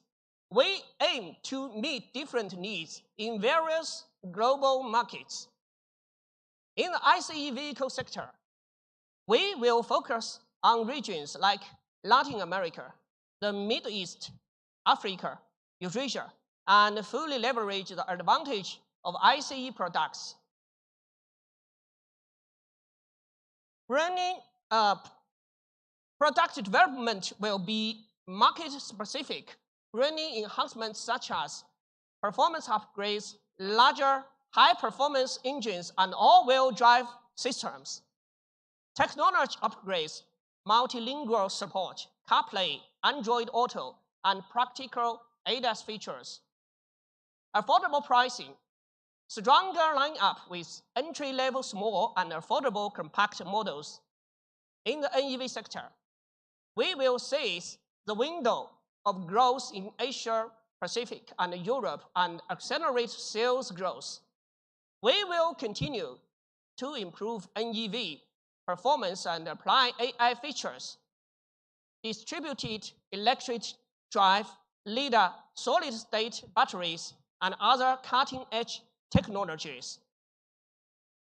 we aim to meet different needs in various global markets. In the ICE vehicle sector, we will focus on regions like Latin America, the Middle East, Africa, Eurasia, and fully leverage the advantage of ICE products. Product development will be market-specific, bringing enhancements such as performance upgrades, larger, high-performance engines, and all-wheel drive systems, technology upgrades, multilingual support, CarPlay, Android Auto, and practical ADAS features. Affordable pricing, stronger lineup with entry-level small and affordable compact models. In the NEV sector, we will seize the window of growth in Asia Pacific and Europe and accelerate sales growth. We will continue to improve NEV performance and apply AI features, distributed electric drive, LiDAR, solid-state batteries, and other cutting-edge technologies.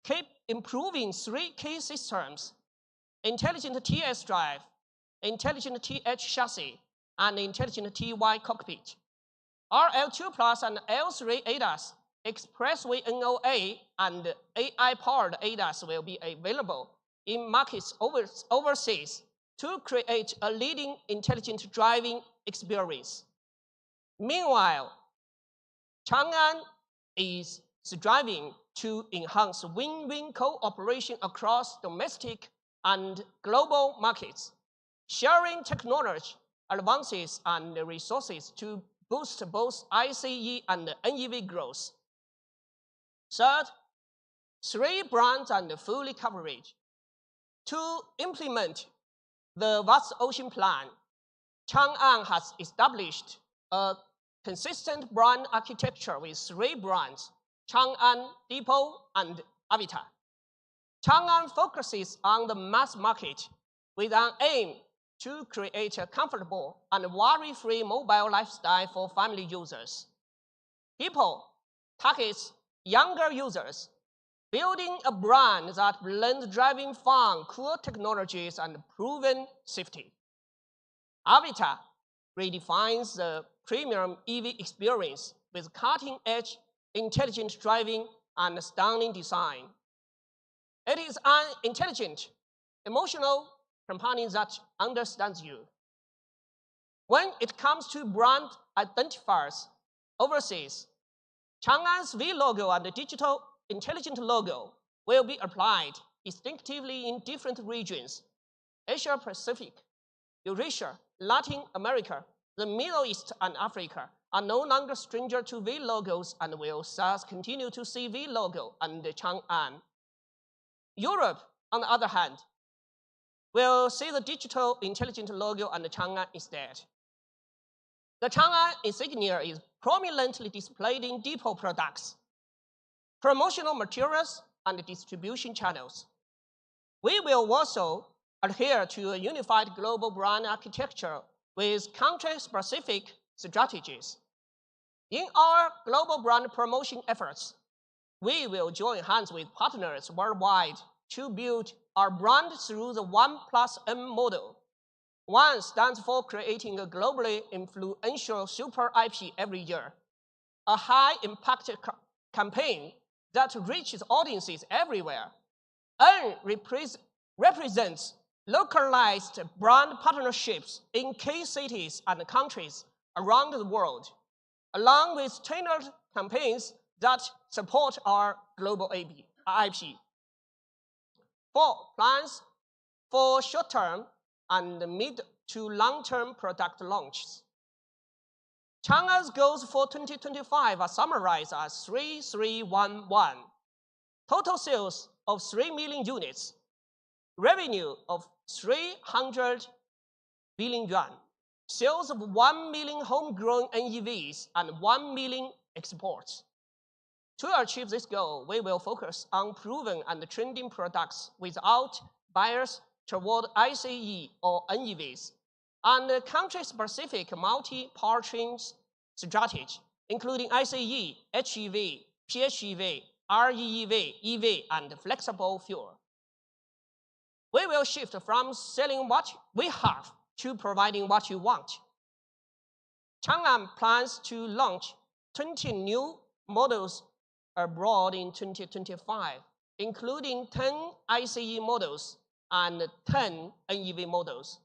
Keep improving 3 key systems: intelligent TS drive, intelligent TH chassis, and intelligent TY cockpit. Our L2 Plus and L3 ADAS, Expressway NOA, and AI-powered ADAS will be available in markets overseas to create a leading intelligent driving experience. Meanwhile, Changan is striving to enhance win-win cooperation across domestic and global markets, sharing technology advances and resources to boost both ICE and NEV growth. Third, 3 brands and full coverage. To implement the Vast Ocean Plan, Changan has established a consistent brand architecture with 3 brands: Changan, Depot, and Avita. Changan focuses on the mass market with an aim to create a comfortable and worry-free mobile lifestyle for family users. Depot targets younger users, building a brand that blends driving fun, cool technologies, and proven safety. Avita redefines the premium EV experience with cutting-edge intelligent driving and stunning design. It is an intelligent, emotional company that understands you. When it comes to brand identifiers overseas, Changan's V logo and the digital intelligent logo will be applied distinctively in different regions. Asia Pacific, Eurasia, Latin America, the Middle East, and Africa are no longer stranger to V logos and will thus continue to see V logo and Changan. Europe, on the other hand, will see the digital intelligent logo and Changan instead. The Changan insignia is prominently displayed in Depot products, promotional materials, and distribution channels. We will also adhere to a unified global brand architecture with country-specific strategies. In our global brand promotion efforts, we will join hands with partners worldwide to build our brand through the 1+M model. 1 stands for creating a globally influential super IP every year, a high-impact campaign that reaches audiences everywhere. N represents localized brand partnerships in key cities and countries around the world, along with tailored campaigns that support our global IP. 4, plans for short-term and mid to long-term product launches. Changan's goals for 2025 are summarized as 3311. Total sales of 3 million units, revenue of 300 billion yuan, sales of 1 million homegrown NEVs, and 1 million exports. To achieve this goal, we will focus on proven and trending products without bias toward ICE or NEVs, and a country-specific multi-powertrain strategy, including ICE, HEV, PHEV, REEV, EV, and flexible fuel. We will shift from selling what we have to providing what you want. Changan plans to launch 20 new models abroad in 2025, including 10 ICE models and 10 NEV models.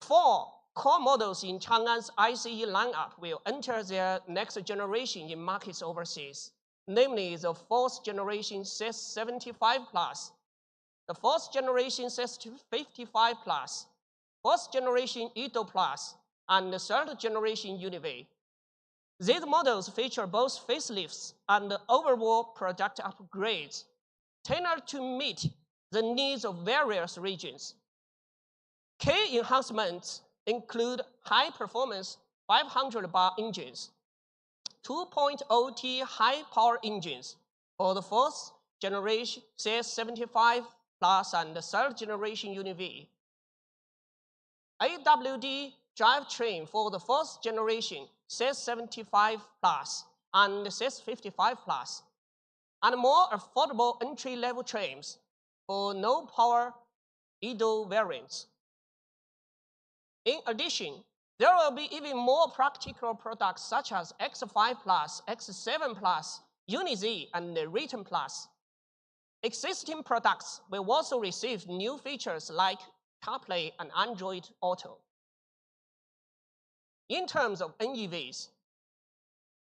4 core models in Changan's ICE lineup will enter their next generation in markets overseas, namely the 4th generation CS75 Plus, the fourth generation CS55 Plus, fourth generation Edo Plus, and the third generation Univ. These models feature both facelifts and overall product upgrades, tailored to meet the needs of various regions. Key enhancements include high-performance 500-bar engines, 2.0T high-power engines for the fourth generation CS75 Plus and the third generation Univ, AWD drivetrain for the fourth generation CS75 Plus and CS55 Plus, and more affordable entry-level trims for no-power Edo variants. In addition, there will be even more practical products such as X5 Plus, X7 Plus, UniZ, and Return Plus. Existing products will also receive new features like CarPlay and Android Auto. In terms of NEVs,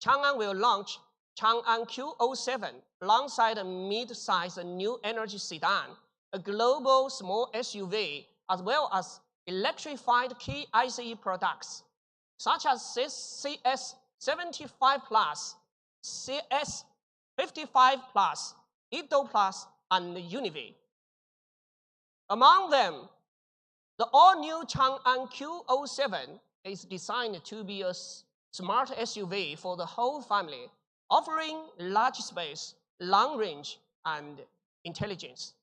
Changan will launch Changan Q07 alongside a mid-size new energy sedan, a global small SUV, as well as electrified key ICE products, such as CS75 Plus, CS55 Plus, Edo Plus, and Univ. Among them, the all-new Changan Q07 is designed to be a smart SUV for the whole family, offering large space, long range, and intelligence.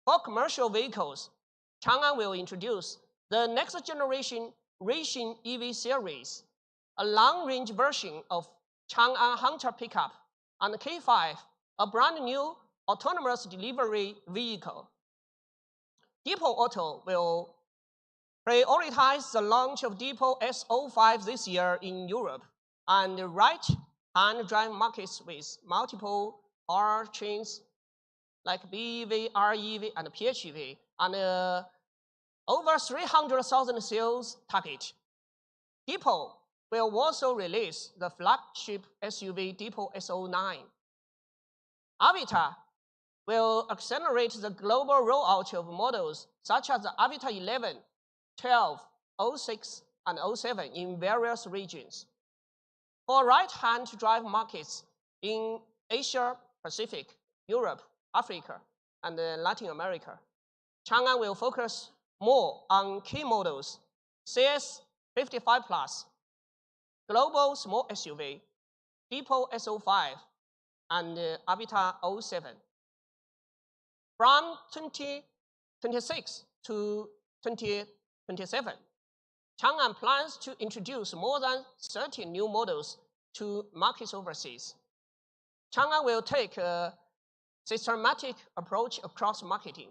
For commercial vehicles, Changan will introduce the next generation racing EV series, a long-range version of Changan Hunter pickup, and K5, a brand new autonomous delivery vehicle. Depot Auto will prioritize the launch of Depot S05 this year in Europe and right-hand drive markets with multiple powertrains like BEV, REV, and PHEV, and over 300,000 sales target. Depot will also release the flagship SUV Depot S09. Avita will accelerate the global rollout of models such as the Avita 11, 12, 06, and 07 in various regions. For right-hand drive markets in Asia Pacific, Europe, Africa, and Latin America, Changan will focus more on key models, CS55 Plus, global small SUV, Depot S05, and Avita 07. From 2026 to 2027, Changan plans to introduce more than 30 new models to markets overseas. Changan will take a systematic approach across marketing,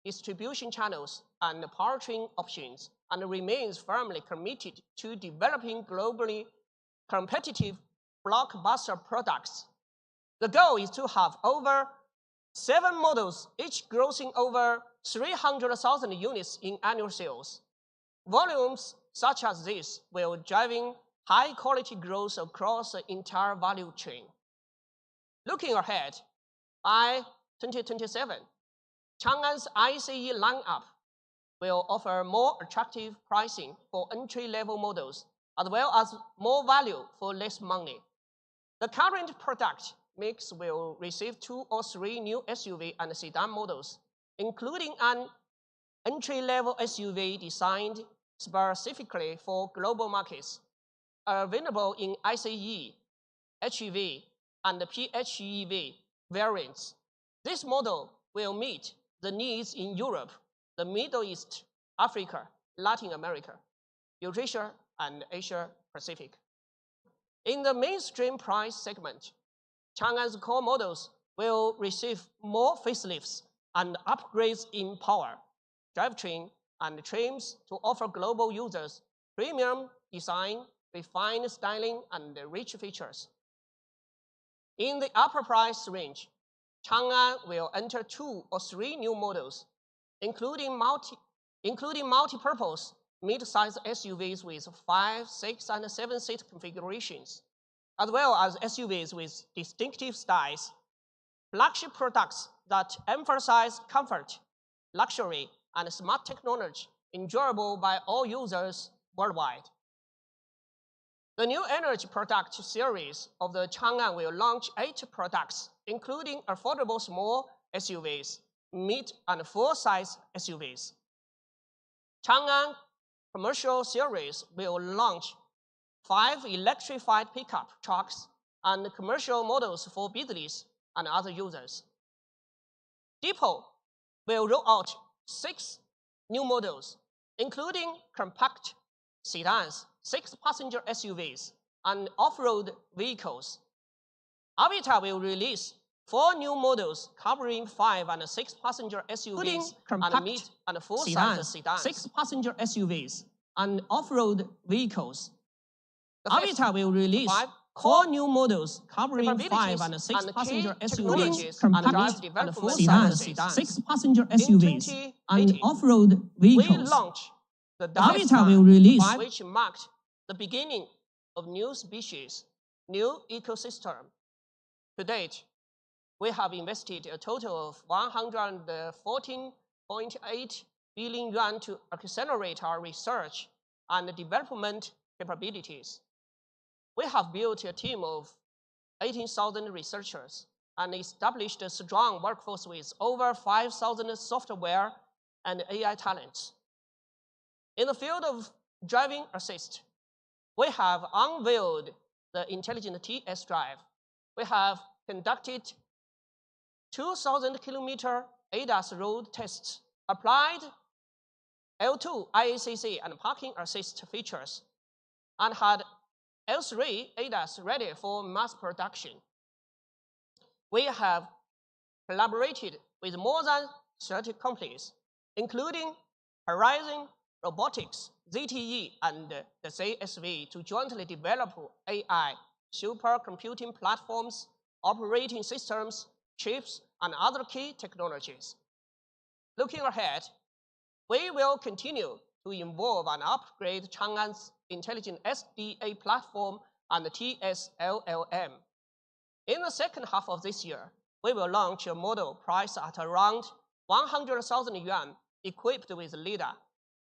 distribution channels, and powertrain options, and remains firmly committed to developing globally competitive blockbuster products. The goal is to have over 7 models, each grossing over 300,000 units in annual sales. Volumes such as this will drive high-quality growth across the entire value chain. Looking ahead, by 2027, Changan's ICE lineup will offer more attractive pricing for entry-level models, as well as more value for less money. The current product mix will receive 2 or 3 new SUV and sedan models, including an entry-level SUV designed specifically for global markets, available in ICE, HEV, and PHEV variants. This model will meet the needs in Europe, the Middle East, Africa, Latin America, Eurasia, and Asia Pacific. In the mainstream price segment, Changan's core models will receive more facelifts and upgrades in power, drivetrain, and trims to offer global users premium design, refined styling, and rich features. In the upper price range, Changan will enter 2 or 3 new models, including multi-purpose mid-size SUVs with 5, 6, and 7-seat configurations, as well as SUVs with distinctive styles. flagship products that emphasize comfort, luxury, and smart technology enjoyable by all users worldwide. The new energy product series of the Changan will launch 8 products, including affordable small SUVs, mid and full-size SUVs. Changan commercial series will launch 5 electrified pickup trucks and commercial models for business and other users. Depot will roll out 6 new models, including compact sedans, 6-passenger SUVs, and off-road vehicles. Avita will release 4 new models covering 5 and 6-passenger SUVs and mid and full-size sedans, 6-passenger SUVs, and off-road vehicles. Avita will release 4 new models covering 5 and 6-passenger SUVs and mid and full-size sedans, 6-passenger SUVs, and off-road vehicles. We launched the Avita will release, which marked the beginning of new species, new ecosystem. To date, we have invested a total of 114.8 billion yuan to accelerate our research and development capabilities. We have built a team of 18,000 researchers and established a strong workforce with over 5,000 software and AI talents. In the field of driving assist, we have unveiled the intelligent TS drive. We have conducted 2,000-kilometer ADAS road tests, applied L2 IACC and parking assist features, and had L3 ADAS ready for mass production. We have collaborated with more than 30 companies, including Horizon Robotics, ZTE, and the CSV to jointly develop AI, supercomputing platforms, operating systems, chips, and other key technologies. Looking ahead, we will continue to evolve and upgrade Changan's intelligent SDA platform and the TSLLM. In the second half of this year, we will launch a model priced at around 100,000 yuan, equipped with LiDAR,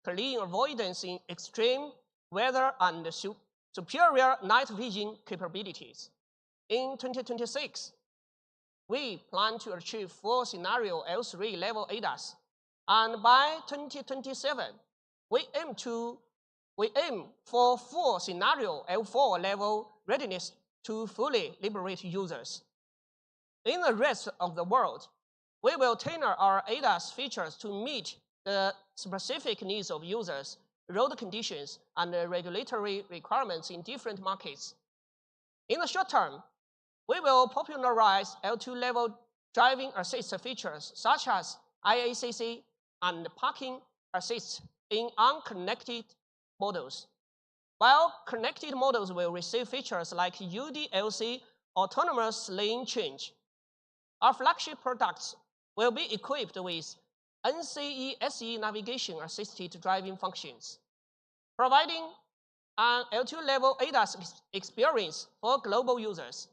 collision avoidance in extreme weather, and superior night vision capabilities. In 2026, we plan to achieve full scenario L3 level ADAS, and by 2027, we aim for full scenario L4 level readiness to fully liberate users. In the rest of the world, we will tailor our ADAS features to meet the specific needs of users, road conditions, and regulatory requirements in different markets. In the short term, we will popularize L2 level driving assist features such as IACC and parking assist in unconnected models, while connected models will receive features like UDLC, autonomous lane change. Our flagship products will be equipped with NCE-SE navigation-assisted driving functions, providing an L2 level ADAS experience for global users.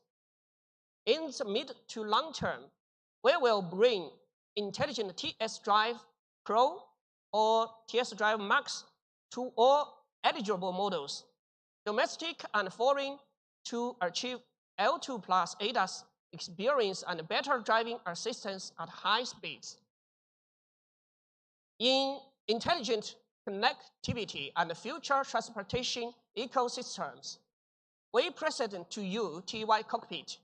In the mid to long term, we will bring intelligent TS Drive Pro or TS Drive Max to all eligible models, domestic and foreign, to achieve L2 plus ADAS experience and better driving assistance at high speeds. In intelligent connectivity and future transportation ecosystems, we present to you TY Cockpit,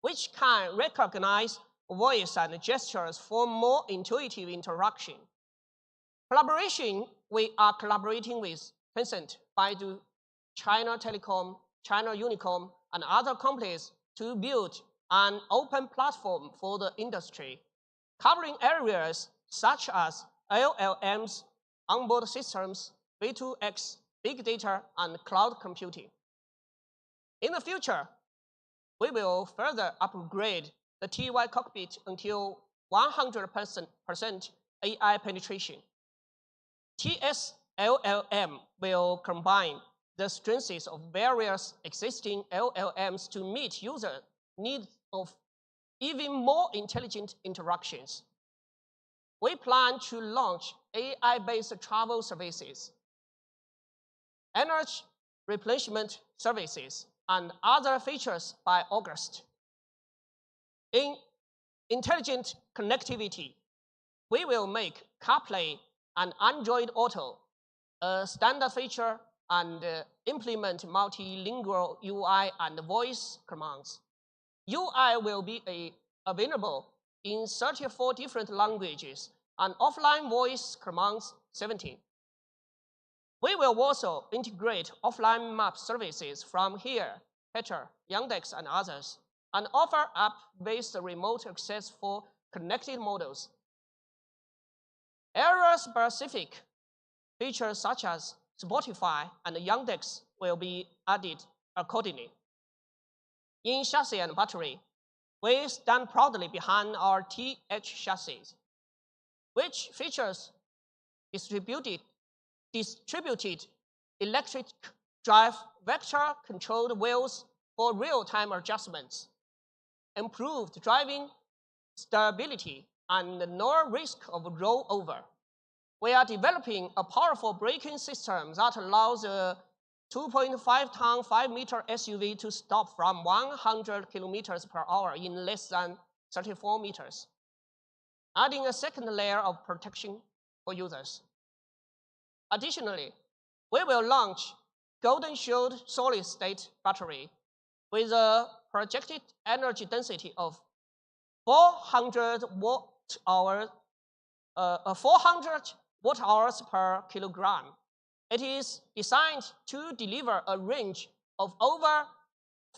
which can recognize voice and gestures for more intuitive interaction. Collaboration, we are collaborating with Tencent, Baidu, China Telecom, China Unicom, and other companies to build an open platform for the industry, covering areas such as LLMs, onboard systems, V2X, big data, and cloud computing. In the future, we will further upgrade the TY Cockpit until 100% AI penetration. TSLLM will combine the strengths of various existing LLMs to meet user needs of even more intelligent interactions. We plan to launch AI-based travel services, energy replenishment services, and other features by August. In intelligent connectivity, we will make CarPlay and Android Auto a standard feature and implement multilingual UI and voice commands. UI will be available in 34 different languages and offline voice commands 17. We will also integrate offline map services from Here, Peter, Yandex, and others, and offer app-based remote access for connected models. Area-specific features such as Spotify and Yandex will be added accordingly. In chassis and battery, we stand proudly behind our TH chassis, which features distributed electric drive vector-controlled wheels for real-time adjustments, improved driving stability, and no risk of rollover. We are developing a powerful braking system that allows a 2.5-ton, 5-meter SUV to stop from 100 kilometers per hour in less than 34 meters, adding a second layer of protection for users. Additionally, we will launch Golden Shield solid-state battery with a projected energy density of 400 watt-hours per kilogram. It is designed to deliver a range of over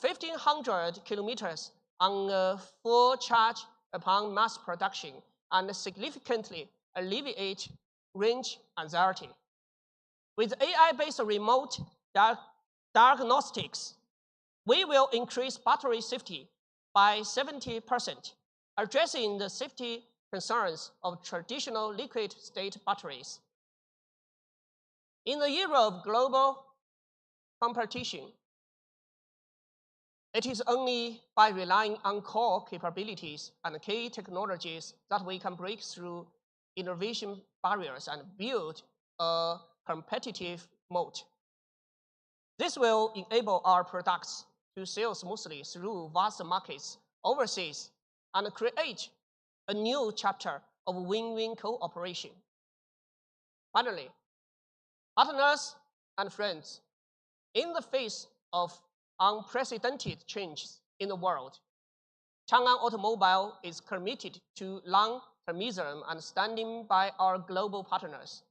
1,500 kilometers on a full charge upon mass production and significantly alleviate range anxiety. With AI-based remote diagnostics, we will increase battery safety by 70%, addressing the safety concerns of traditional liquid-state batteries. In the era of global competition, it is only by relying on core capabilities and key technologies that we can break through innovation barriers and build a competitive moat. This will enable our products to sail smoothly through vast markets overseas and create a new chapter of win-win cooperation. Finally, partners and friends, in the face of unprecedented changes in the world, Changan Automobile is committed to long-termism and standing by our global partners.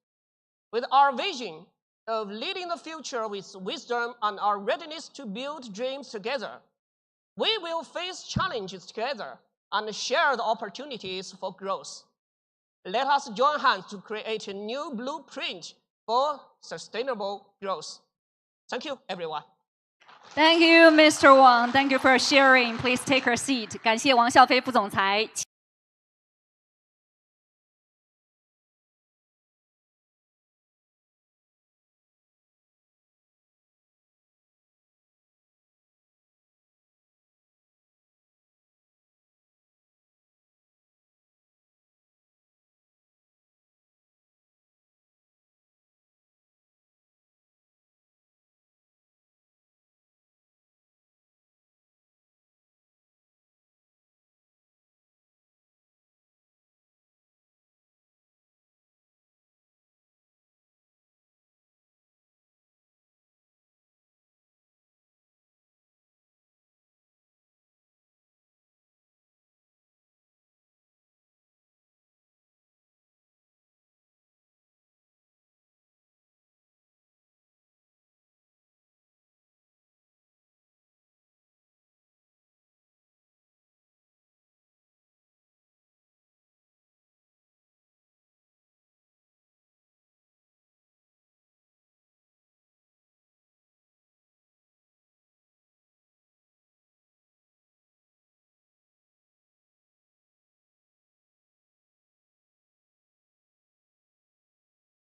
With our vision of leading the future with wisdom and our readiness to build dreams together, we will face challenges together and share the opportunities for growth. Let us join hands to create a new blueprint for sustainable growth. Thank you, everyone. Thank you, Mr. Wang. Thank you for sharing. Please take your seat. 感谢王笑飞副总裁。